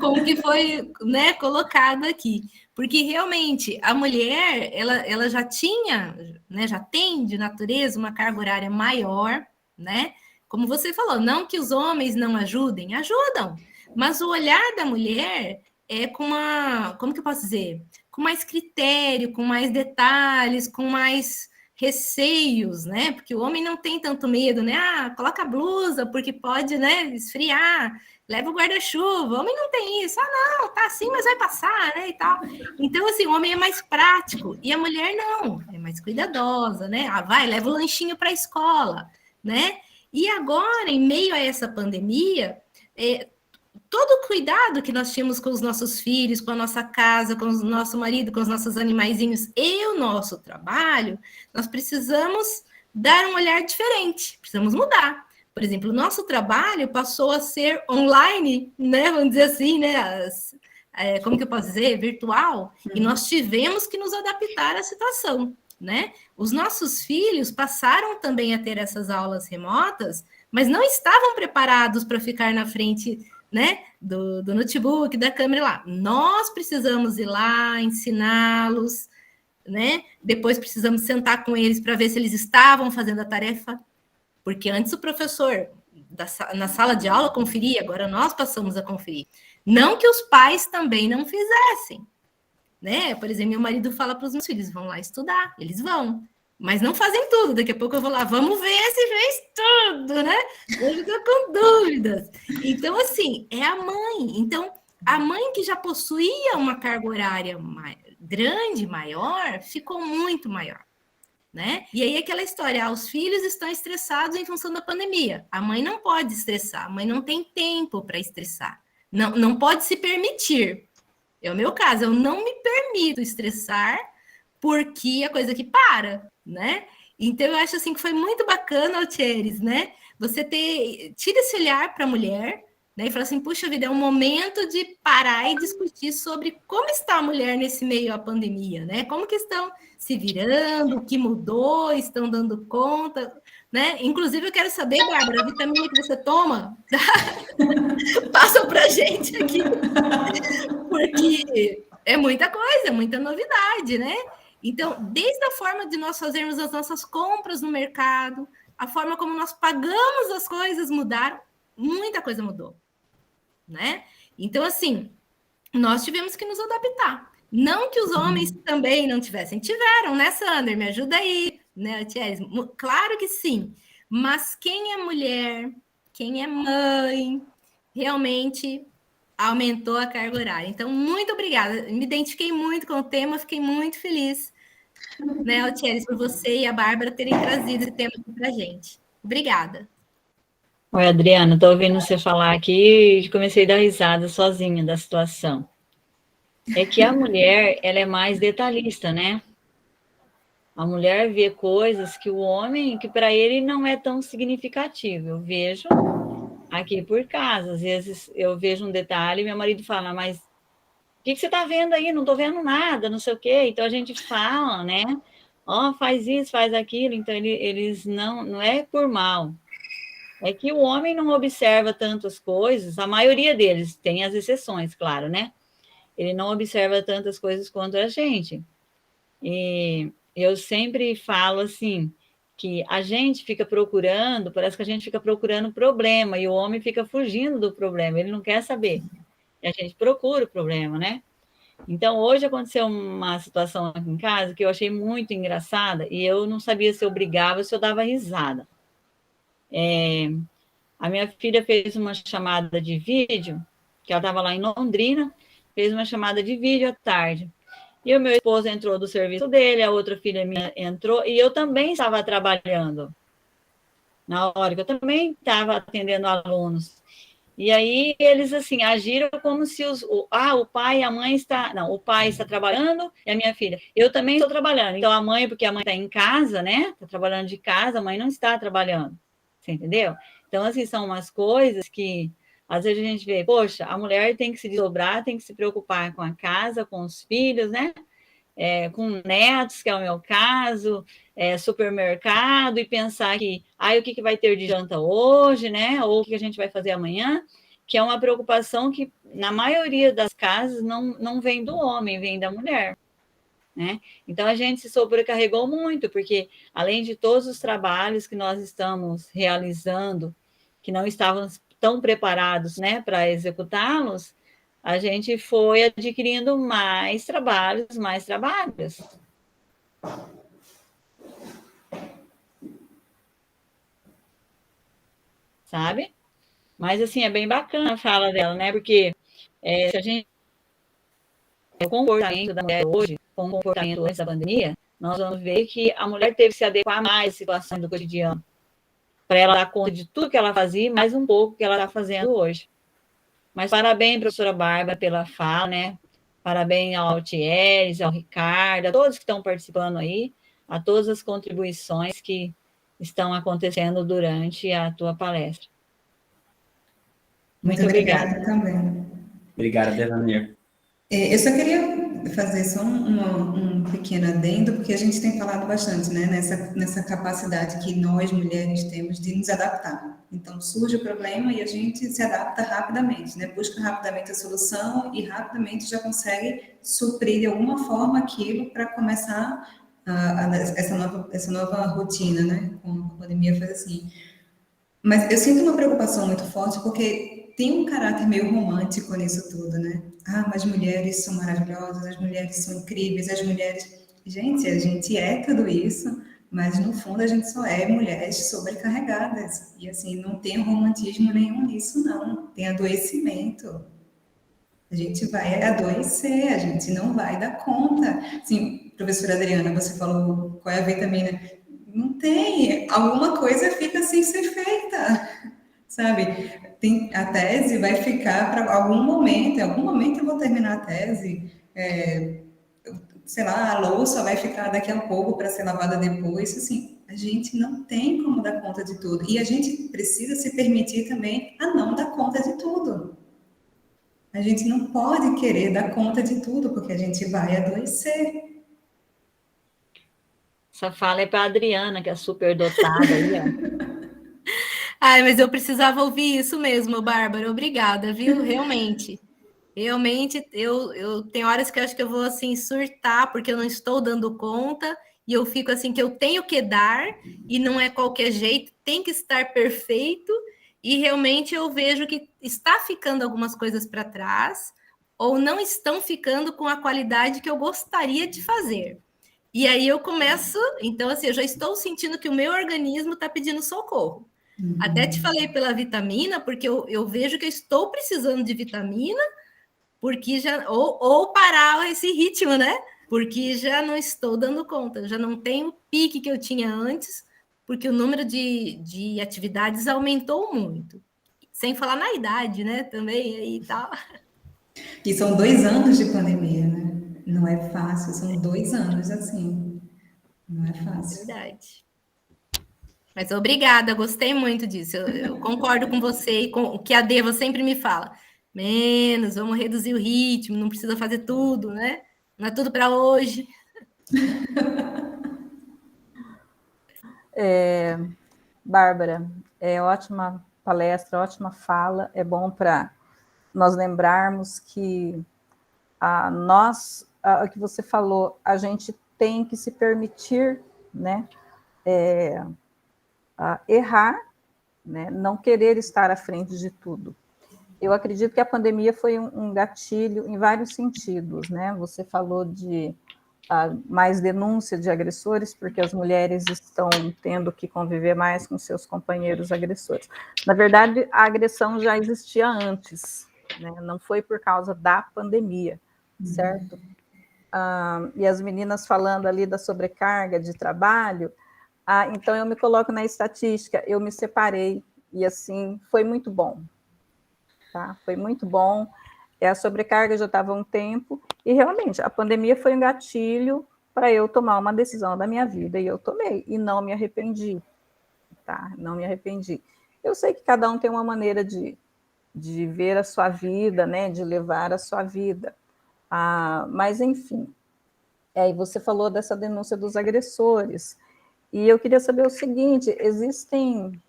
como que foi, né, colocado aqui. Porque realmente a mulher, ela já tinha, né, já tem de natureza uma carga horária maior, né? Como você falou, não que os homens não ajudem, ajudam, mas o olhar da mulher é com uma, como que eu posso dizer? Com mais critério, com mais detalhes, com mais receios, né? Porque o homem não tem tanto medo, né? Coloca a blusa porque pode, né, esfriar, leva o guarda-chuva. O homem não tem isso. Não, tá assim, mas vai passar, né, e tal. Então, assim, o homem é mais prático e a mulher não, é mais cuidadosa, né? Vai, leva o lanchinho para a escola, né? E agora, em meio a essa pandemia, todo o cuidado que nós tínhamos com os nossos filhos, com a nossa casa, com o nosso marido, com os nossos animaizinhos e o nosso trabalho, nós precisamos dar um olhar diferente, precisamos mudar. Por exemplo, o nosso trabalho passou a ser online, né? Vamos dizer assim, né? Como que eu posso dizer? Virtual. E nós tivemos que nos adaptar à situação, né? Os nossos filhos passaram também a ter essas aulas remotas, mas não estavam preparados para ficar na frente, né, do notebook, da câmera lá. Nós precisamos ir lá, ensiná-los, né? Depois precisamos sentar com eles para ver se eles estavam fazendo a tarefa, porque antes o professor na sala de aula conferia, agora nós passamos a conferir. Não que os pais também não fizessem, né? Por exemplo, meu marido fala para os meus filhos, vão lá estudar, eles vão. Mas não fazem tudo, daqui a pouco eu vou lá, vamos ver se fez tudo, né? Eu estou com dúvidas. Então, assim, é a mãe. Então, a mãe que já possuía uma carga horária grande, maior, ficou muito maior, né? E aí aquela história, os filhos estão estressados em função da pandemia. A mãe não pode estressar, a mãe não tem tempo para estressar. Não pode se permitir. É o meu caso, eu não me permito estressar porque é coisa que para, né? Então, eu acho assim que foi muito bacana, Altieres, né? Você tira esse olhar para a mulher, né? E fala assim, puxa vida, é um momento de parar e discutir sobre como está a mulher nesse meio à pandemia, né? Como que estão se virando, o que mudou, estão dando conta, né? Inclusive, eu quero saber, Bárbara, a vitamina que você toma, passa para a gente aqui, porque é muita coisa, muita novidade, né? Então, desde a forma de nós fazermos as nossas compras no mercado, a forma como nós pagamos as coisas mudaram, muita coisa mudou, né? Então, assim, nós tivemos que nos adaptar. Não que os homens também não tivessem. Tiveram, né, Sander? Me ajuda aí, né, Thierry? Claro que sim. Mas quem é mulher, quem é mãe, realmente aumentou a carga horária. Então, muito obrigada. Me identifiquei muito com o tema, fiquei muito feliz, né, Altieres, por você e a Bárbara terem trazido esse tema para a gente. Obrigada. Oi, Adriana, estou ouvindo você falar aqui e comecei a dar risada sozinha da situação. É que a mulher, ela é mais detalhista, né? A mulher vê coisas que o homem, que para ele não é tão significativo. Eu vejo aqui por casa, às vezes eu vejo um detalhe e meu marido fala, mas que você está vendo aí? Não estou vendo nada, não sei o quê. Então, a gente fala, né? Ó, faz isso, faz aquilo. Então, eles não é por mal. É que o homem não observa tantas coisas, a maioria deles, tem as exceções, claro, né? Ele não observa tantas coisas quanto a gente. E eu sempre falo assim, que a gente fica procurando, parece que a gente fica procurando problema, e o homem fica fugindo do problema, ele não quer saber. E a gente procura o problema, né? Então, hoje aconteceu uma situação aqui em casa que eu achei muito engraçada, e eu não sabia se eu brigava ou se eu dava risada. A minha filha fez uma chamada de vídeo, que ela estava lá em Londrina, fez uma chamada de vídeo à tarde. E o meu esposo entrou do serviço dele, a outra filha minha entrou, e eu também estava trabalhando na hora, que eu também estava atendendo alunos. E aí eles, assim, agiram como se o pai e a mãe o pai está trabalhando e a minha filha, eu também estou trabalhando. Então a mãe, porque a mãe está em casa, né, está trabalhando de casa, a mãe não está trabalhando, você entendeu? Então, assim, são umas coisas que, às vezes a gente vê, poxa, a mulher tem que se desdobrar, tem que se preocupar com a casa, com os filhos, né, com netos, que é o meu caso, supermercado, e pensar que, o que vai ter de janta hoje, né? Ou o que a gente vai fazer amanhã, que é uma preocupação que, na maioria das casas, não vem do homem, vem da mulher, né? Então, a gente se sobrecarregou muito, porque, além de todos os trabalhos que nós estamos realizando, que não estávamos tão preparados, né, para executá-los, a gente foi adquirindo mais trabalhos. Sabe? Mas, assim, é bem bacana a fala dela, né? Porque se a gente... O comportamento da mulher hoje, com o comportamento antes da pandemia, nós vamos ver que a mulher teve que se adequar mais às situações do cotidiano, para ela dar conta de tudo que ela fazia, mais um pouco que ela está fazendo hoje. Mas parabéns, professora Bárbara, pela fala, né? Parabéns ao Altieres, ao Ricardo, a todos que estão participando aí, a todas as contribuições que estão acontecendo durante a tua palestra. Muito obrigada também. Obrigado, Devanir. Eu só queria fazer só um pequeno adendo, porque a gente tem falado bastante, né, nessa capacidade que nós, mulheres, temos de nos adaptar. Então, surge o problema e a gente se adapta rapidamente, né, busca rapidamente a solução e rapidamente já consegue suprir de alguma forma aquilo para começar essa nova rotina, né, como a pandemia faz assim. Mas eu sinto uma preocupação muito forte, porque tem um caráter meio romântico nisso tudo, né? Mas as mulheres são maravilhosas, as mulheres são incríveis, as mulheres... Gente, a gente é tudo isso, mas no fundo a gente só é mulheres sobrecarregadas. E assim, não tem romantismo nenhum nisso, não. Tem adoecimento. A gente vai adoecer, a gente não vai dar conta. Sim, professora Adriana, você falou qual é a vitamina? Não tem, alguma coisa fica sem ser feita, sabe? A tese vai ficar para algum momento, em algum momento eu vou terminar a tese, sei lá, a louça vai ficar daqui a pouco para ser lavada depois, assim, a gente não tem como dar conta de tudo, e a gente precisa se permitir também a não dar conta de tudo. A gente não pode querer dar conta de tudo, porque a gente vai adoecer. Essa fala é para a Adriana, que é super dotada aí, ó. Mas eu precisava ouvir isso mesmo, Bárbara. Obrigada, viu? Realmente, eu tenho horas que eu acho que eu vou assim surtar porque eu não estou dando conta e eu fico assim que eu tenho que dar e não é qualquer jeito, tem que estar perfeito e realmente eu vejo que está ficando algumas coisas para trás ou não estão ficando com a qualidade que eu gostaria de fazer. E aí eu começo, então assim, eu já estou sentindo que o meu organismo está pedindo socorro. Até te falei pela vitamina, porque eu vejo que eu estou precisando de vitamina, porque já ou parar esse ritmo, né? Porque já não estou dando conta, já não tenho o pique que eu tinha antes, porque o número de atividades aumentou muito. Sem falar na idade, né? Também aí e tal. E são 2 anos de pandemia, né? Não é fácil, são 2 anos assim. Não é fácil. Verdade. Mas obrigada, gostei muito disso. Eu concordo com você e com o que a Deva sempre me fala. menos, vamos reduzir o ritmo, não precisa fazer tudo, né? Não é tudo para hoje. Bárbara, ótima palestra, ótima fala, é bom para nós lembrarmos que o que você falou, a gente tem que se permitir, né, errar, né, não querer estar à frente de tudo. Eu acredito que a pandemia foi um gatilho em vários sentidos, né? Você falou de mais denúncia de agressores, porque as mulheres estão tendo que conviver mais com seus companheiros agressores. Na verdade, a agressão já existia antes, né? Não foi por causa da pandemia, certo? E as meninas falando ali da sobrecarga de trabalho, então eu me coloco na estatística, eu me separei, e assim, foi muito bom. Tá? Foi muito bom, a sobrecarga já estava há um tempo, e realmente a pandemia foi um gatilho para eu tomar uma decisão da minha vida, e eu tomei, e não me arrependi, tá? Não me arrependi. Eu sei que cada um tem uma maneira de ver a sua vida, né, de levar a sua vida, mas enfim, e você falou dessa denúncia dos agressores, e eu queria saber o seguinte, existem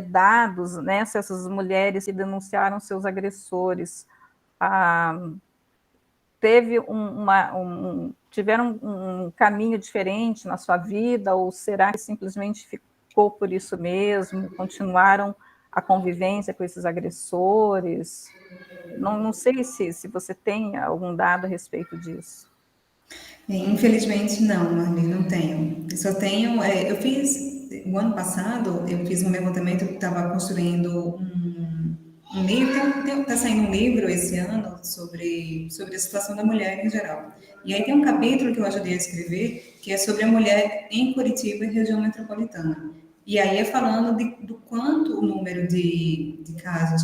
dados, né, se essas mulheres que denunciaram seus agressores tiveram um caminho diferente na sua vida, ou será que simplesmente ficou por isso mesmo, continuaram a convivência com esses agressores? Não sei se você tem algum dado a respeito disso. Infelizmente não, Marli, não tenho. Eu só tenho, o ano passado, eu fiz um levantamento que estava construindo um livro, está saindo um livro esse ano sobre a situação da mulher em geral. E aí tem um capítulo que eu ajudei a escrever, que é sobre a mulher em Curitiba e região metropolitana. E aí é falando do quanto o número de casos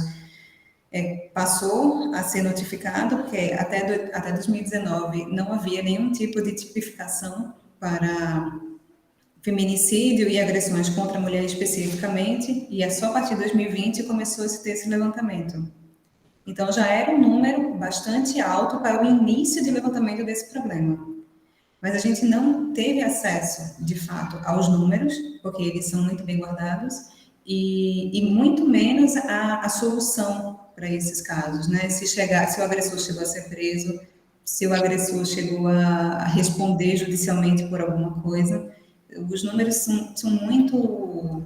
passou a ser notificado, porque até 2019 não havia nenhum tipo de tipificação para feminicídio e agressões contra a mulher especificamente, e é só a partir de 2020 que começou a se ter esse levantamento. Então, já era um número bastante alto para o início de levantamento desse problema. Mas a gente não teve acesso, de fato, aos números, porque eles são muito bem guardados, e muito menos a solução para esses casos, né? Se o agressor chegou a ser preso, se o agressor chegou a responder judicialmente por alguma coisa, os números são muito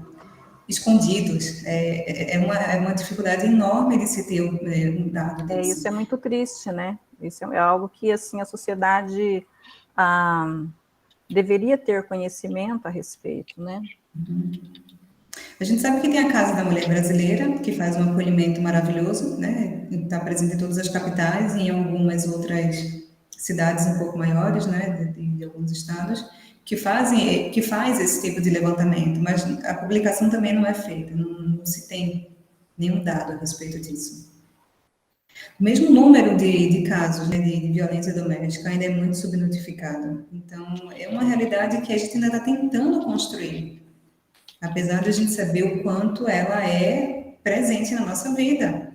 escondidos. É uma dificuldade enorme de se ter um dado desse. Isso é muito triste, né? Isso é algo que, assim, a sociedade deveria ter conhecimento a respeito, né? A gente sabe que tem a Casa da Mulher Brasileira, que faz um acolhimento maravilhoso, né? Está presente em todas as capitais e em algumas outras cidades um pouco maiores, né? De alguns estados, que faz esse tipo de levantamento, mas a publicação também não é feita, não se tem nenhum dado a respeito disso. O mesmo número de casos, né, de violência doméstica ainda é muito subnotificado. Então, é uma realidade que a gente ainda está tentando construir, apesar de a gente saber o quanto ela é presente na nossa vida.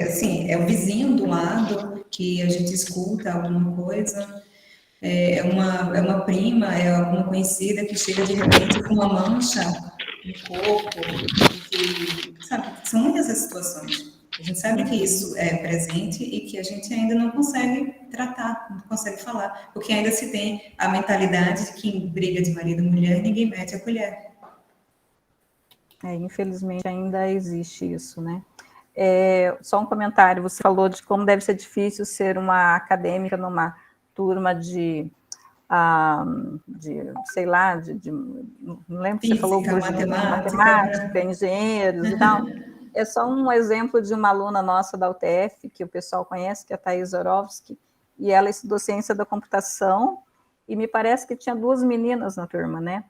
Assim, é o vizinho do lado que a gente escuta alguma coisa, é uma prima, é alguma conhecida que chega de repente com uma mancha no corpo, sabe? São muitas as situações. A gente sabe que isso é presente e que a gente ainda não consegue tratar, não consegue falar, porque ainda se tem a mentalidade de que em briga de marido e mulher ninguém mete a colher. Infelizmente ainda existe isso, né? Só um comentário, você falou de como deve ser difícil ser uma acadêmica numa turma de sei lá, não lembro se você falou, matemática, engenheiros e tal. É só um exemplo de uma aluna nossa da UTF, que o pessoal conhece, que é a Thais Zorowski, e ela estudou ciência da computação, e me parece que tinha 2 meninas na turma, né?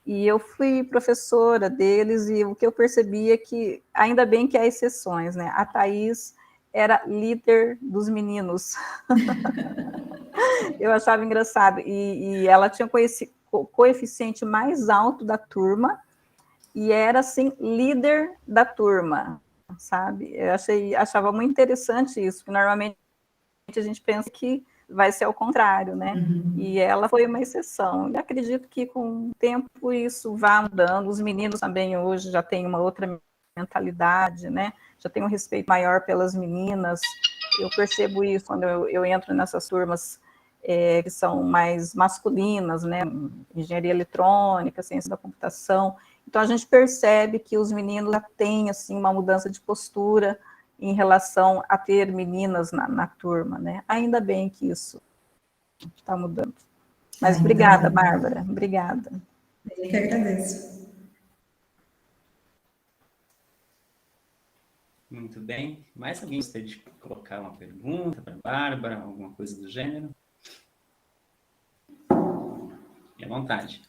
E eu fui professora deles, e o que eu percebi é que, ainda bem que há exceções, né? A Thais era líder dos meninos. Eu achava engraçado. E ela tinha o coeficiente mais alto da turma, e era, assim, líder da turma. sabe? Eu achava muito interessante isso, porque normalmente a gente pensa que vai ser ao contrário, né? E ela foi uma exceção. E acredito que com o tempo isso vá mudando. Os meninos também hoje já têm uma outra mentalidade, né? Já tem um respeito maior pelas meninas. Eu percebo isso quando eu entro nessas turmas que são mais masculinas, né? Engenharia eletrônica, ciência da computação. Então a gente percebe que os meninos já têm assim uma mudança de postura em relação a ter meninas na turma, né? Ainda bem que isso está mudando. Mas obrigada, Bárbara, obrigada. Eu que agradeço. Muito bem. Mais alguém gostaria de colocar uma pergunta para a Bárbara, alguma coisa do gênero? Fique à vontade.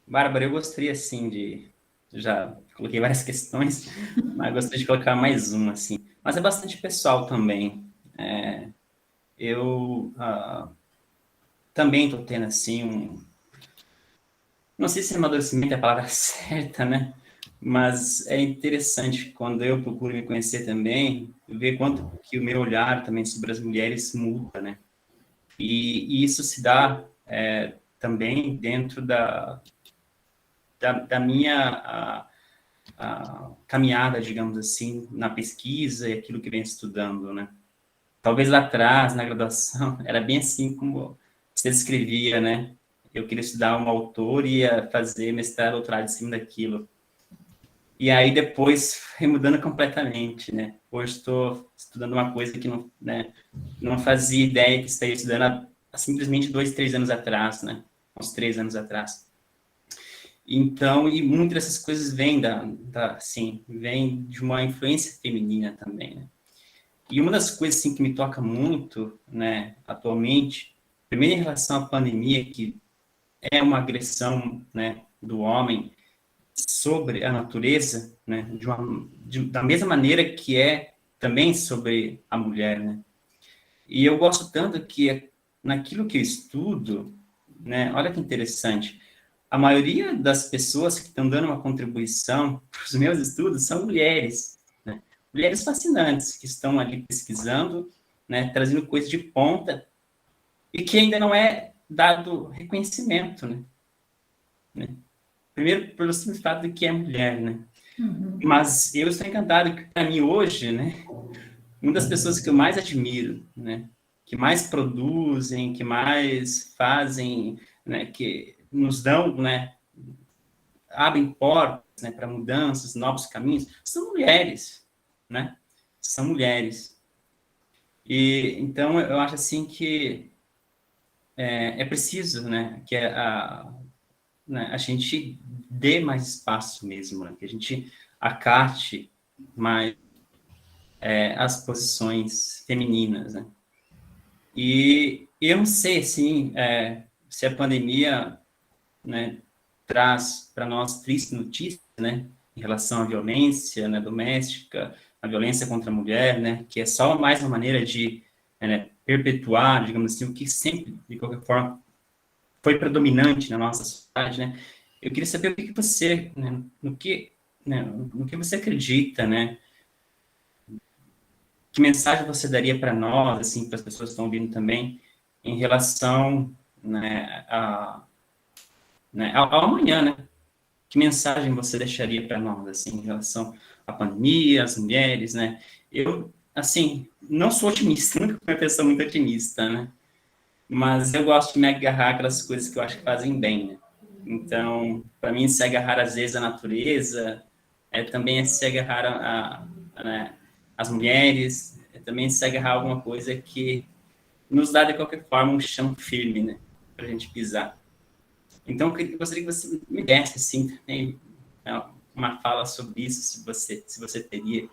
Bárbara, eu gostaria, assim, já coloquei várias questões, mas gostaria de colocar mais uma, assim. Mas é bastante pessoal também. Eu também estou tendo, assim, não sei se amadurecimento é a palavra certa, né? Mas é interessante, quando eu procuro me conhecer também, ver quanto que o meu olhar também sobre as mulheres muda, né? E isso se dá também dentro da minha a caminhada, digamos assim, na pesquisa e aquilo que vem estudando, né? Talvez lá atrás, na graduação, era bem assim como você descrevia, né? Eu queria estudar um autor e ia fazer mestrado, doutorado em cima daquilo. E aí depois foi mudando completamente, né? Hoje estou estudando uma coisa que não, né, não fazia ideia que estaria estudando há simplesmente 2, 3 anos atrás, né? Uns 3 anos atrás. Então, e muitas dessas coisas vêm vem de uma influência feminina também, né? E uma das coisas assim, que me toca muito, né, atualmente, primeiro em relação à pandemia, que é uma agressão, né, do homem sobre a natureza, né, da mesma maneira que é também sobre a mulher, né? E eu gosto tanto que naquilo que eu estudo, né, olha que interessante, a maioria das pessoas que estão dando uma contribuição para os meus estudos são mulheres, né? Mulheres fascinantes que estão ali pesquisando, né, trazendo coisas de ponta e que ainda não é dado reconhecimento, né? Primeiro, pelo simples fato de que é mulher, né? Mas eu estou encantado que, para mim, hoje, né, uma das pessoas que eu mais admiro, né, que mais produzem, que mais fazem, né, que nos dão, né, abrem portas, né, para mudanças, novos caminhos, são mulheres, né? São mulheres. E então eu acho assim que é preciso, né, que a gente dê mais espaço mesmo, né, que a gente acate mais as posições femininas, né? E eu não sei, assim, se a pandemia, né, traz para nós tristes notícias, né, em relação à violência, né, doméstica, a violência contra a mulher, né, que é só mais uma maneira de perpetuar, digamos assim, o que sempre, de qualquer forma, foi predominante na nossa sociedade, né? Eu queria saber o que você, né, no que você acredita, né? Que mensagem você daria para nós, assim, para as pessoas que estão ouvindo também, em relação, né, ao amanhã, né? Que mensagem você deixaria para nós, assim, em relação à pandemia, às mulheres, né? Eu, assim, não sou otimista, nunca fui uma pessoa muito otimista, né? Mas eu gosto de me agarrar aquelas coisas que eu acho que fazem bem, né? Então, para mim, se agarrar às vezes à natureza, também é se agarrar né, às mulheres, também se agarrar a alguma coisa que nos dá, de qualquer forma, um chão firme, né? Para a gente pisar. Então, eu gostaria que você me desse, assim, também, uma fala sobre isso, se você teria.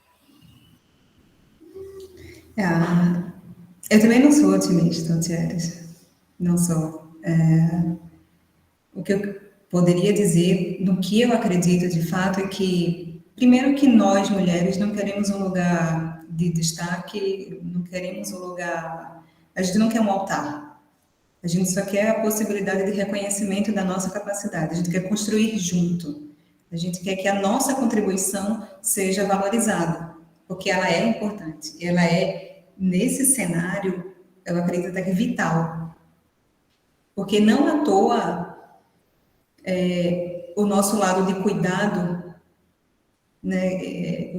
Eu também não sou otimista, Thierry. Não sou. O que eu poderia dizer, no que eu acredito de fato, é que, primeiro, que nós, mulheres, não queremos um lugar de destaque, não queremos um lugar. A gente não quer um altar. A gente só quer a possibilidade de reconhecimento da nossa capacidade, a gente quer construir junto. A gente quer que a nossa contribuição seja valorizada, porque ela é importante. Ela é, nesse cenário, eu acredito até que vital. Porque não à toa, o nosso lado de cuidado, né,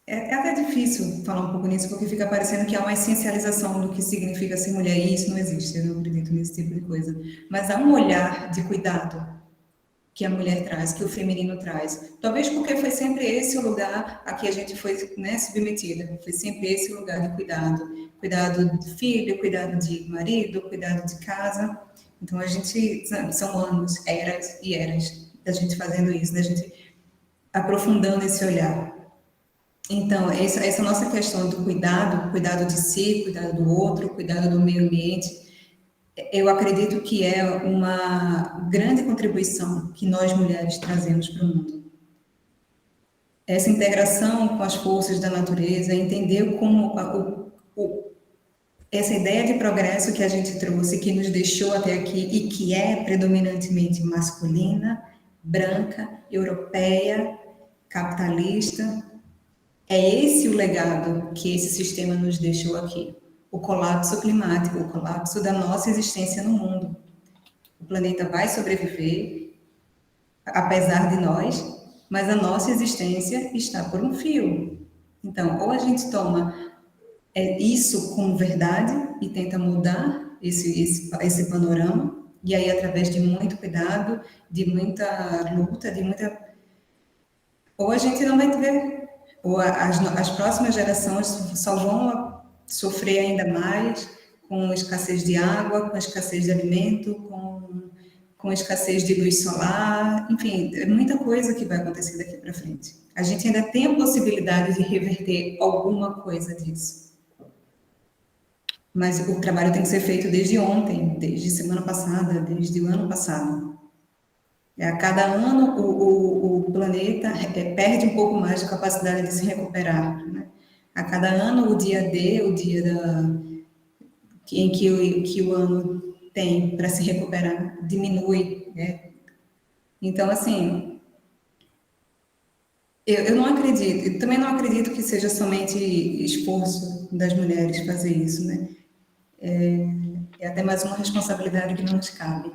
é até difícil falar um pouco nisso, porque fica parecendo que há uma essencialização do que significa ser mulher, e isso não existe, eu não acredito nesse tipo de coisa. Mas há um olhar de cuidado que a mulher traz, que o feminino traz. Talvez porque foi sempre esse o lugar a que a gente foi, né, submetida. Foi sempre esse o lugar de cuidado. Cuidado de filho, cuidado de marido, cuidado de casa. Então, a gente, são anos, eras e eras da gente fazendo isso, da gente aprofundando esse olhar. Então, essa nossa questão do cuidado, cuidado de si, cuidado do outro, cuidado do meio ambiente, eu acredito que é uma grande contribuição que nós mulheres trazemos para o mundo. Essa integração com as forças da natureza, entender como essa ideia de progresso que a gente trouxe, que nos deixou até aqui e que é predominantemente masculina, branca, europeia, capitalista, é esse o legado que esse sistema nos deixou aqui. O colapso climático, o colapso da nossa existência no mundo. O planeta vai sobreviver, apesar de nós, mas a nossa existência está por um fio. Então, ou a gente toma isso como verdade e tenta mudar esse panorama, e aí através de muito cuidado, de muita luta, de muita... Ou a gente não vai ter... Ou as próximas gerações só vão sofrer ainda mais com escassez de água, com escassez de alimento, com escassez de luz solar, enfim, é muita coisa que vai acontecer daqui para frente. A gente ainda tem a possibilidade de reverter alguma coisa disso. Mas o trabalho tem que ser feito desde ontem, desde semana passada, desde o ano passado. A cada ano, o planeta perde um pouco mais de capacidade de se recuperar, né? A cada ano, o dia D, o dia em que o ano tem para se recuperar, diminui, né? Então, assim, eu não acredito, eu também não acredito que seja somente esforço das mulheres fazer isso, né? É até mais uma responsabilidade que não nos cabe.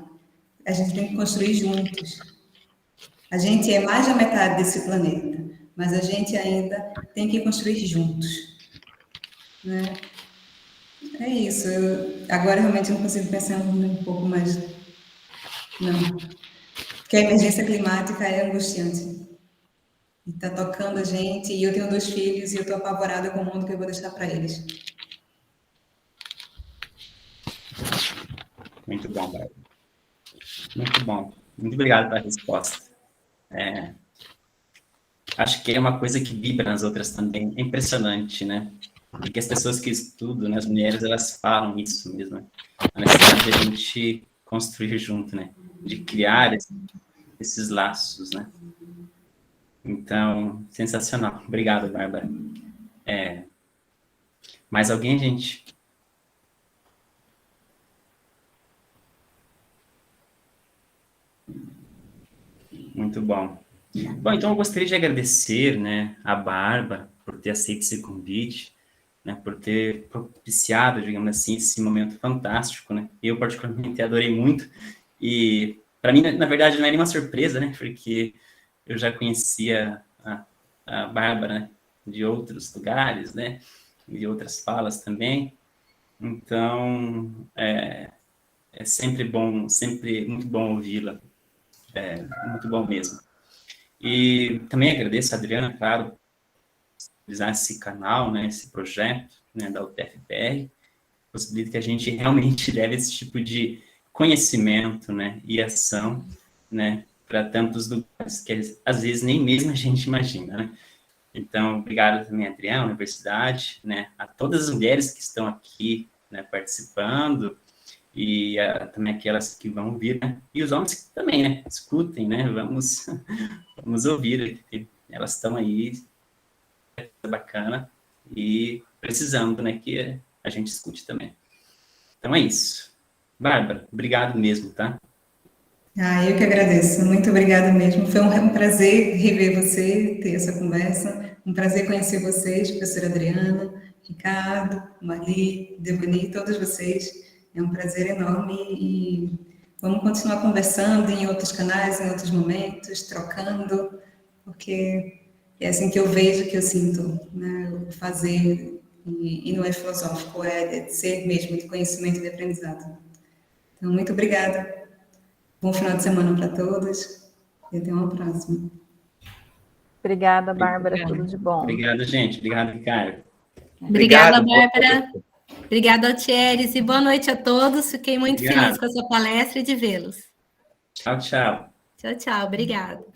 A gente tem que construir juntos. A gente é mais da metade desse planeta, mas a gente ainda tem que construir juntos, né? É isso. Agora realmente não consigo pensar um pouco mais. Não. Porque a emergência climática é angustiante. E está tocando a gente, e eu tenho 2 filhos, e eu estou apavorada com o mundo que eu vou deixar para eles. Muito bom, Bárbara. Muito bom. Muito obrigado pela resposta. Acho que é uma coisa que vibra nas outras também. É impressionante, né? Porque as pessoas que estudam, né, as mulheres, elas falam isso mesmo. Né? A necessidade de a gente construir junto, né? De criar esses laços, né? Então, sensacional. Obrigado, Bárbara. Mais alguém, gente? Muito bom. Bom, então eu gostaria de agradecer, né, a Bárbara por ter aceito esse convite, né, por ter propiciado, digamos assim, esse momento fantástico, né? Eu particularmente adorei muito e para mim, na verdade, não é nenhuma surpresa, né? Porque eu já conhecia a Bárbara, né, de outros lugares, né? De outras falas também. Então, é sempre bom, sempre muito bom ouvi-la. Muito bom mesmo. E também agradeço a Adriana, claro, por utilizar esse canal, né, esse projeto, né, da UTFPR, possibilita que a gente realmente leve esse tipo de conhecimento, né, e ação, né, para tantos lugares que às vezes nem mesmo a gente imagina, né. Então, obrigado também, Adriana, à Universidade, né, a todas as mulheres que estão aqui, né, participando, e também aquelas que vão ouvir, né? E os homens também, né? Escutem, né? Vamos ouvir. Elas estão aí, bacana, e precisando, né? Que a gente escute também. Então é isso. Bárbara, obrigado mesmo, tá? Eu que agradeço. Muito obrigada mesmo. Foi um prazer rever você, ter essa conversa. Um prazer conhecer vocês, professora Adriana, Ricardo, Marli, Devani, todos vocês. É um prazer enorme e vamos continuar conversando em outros canais, em outros momentos, trocando, porque é assim que eu vejo, que eu sinto, né? O fazer, e não é filosófico, é de ser mesmo, de conhecimento e de aprendizado. Então, muito obrigada. Bom final de semana para todos e até uma próxima. Obrigada, Bárbara, tudo de bom. Obrigado, gente. Obrigado, Ricardo. Obrigada, Obrigado, Bárbara. Obrigada, Altieres, e boa noite a todos. Fiquei muito feliz com a sua palestra e de vê-los. Tchau, tchau. Tchau, tchau. Obrigada.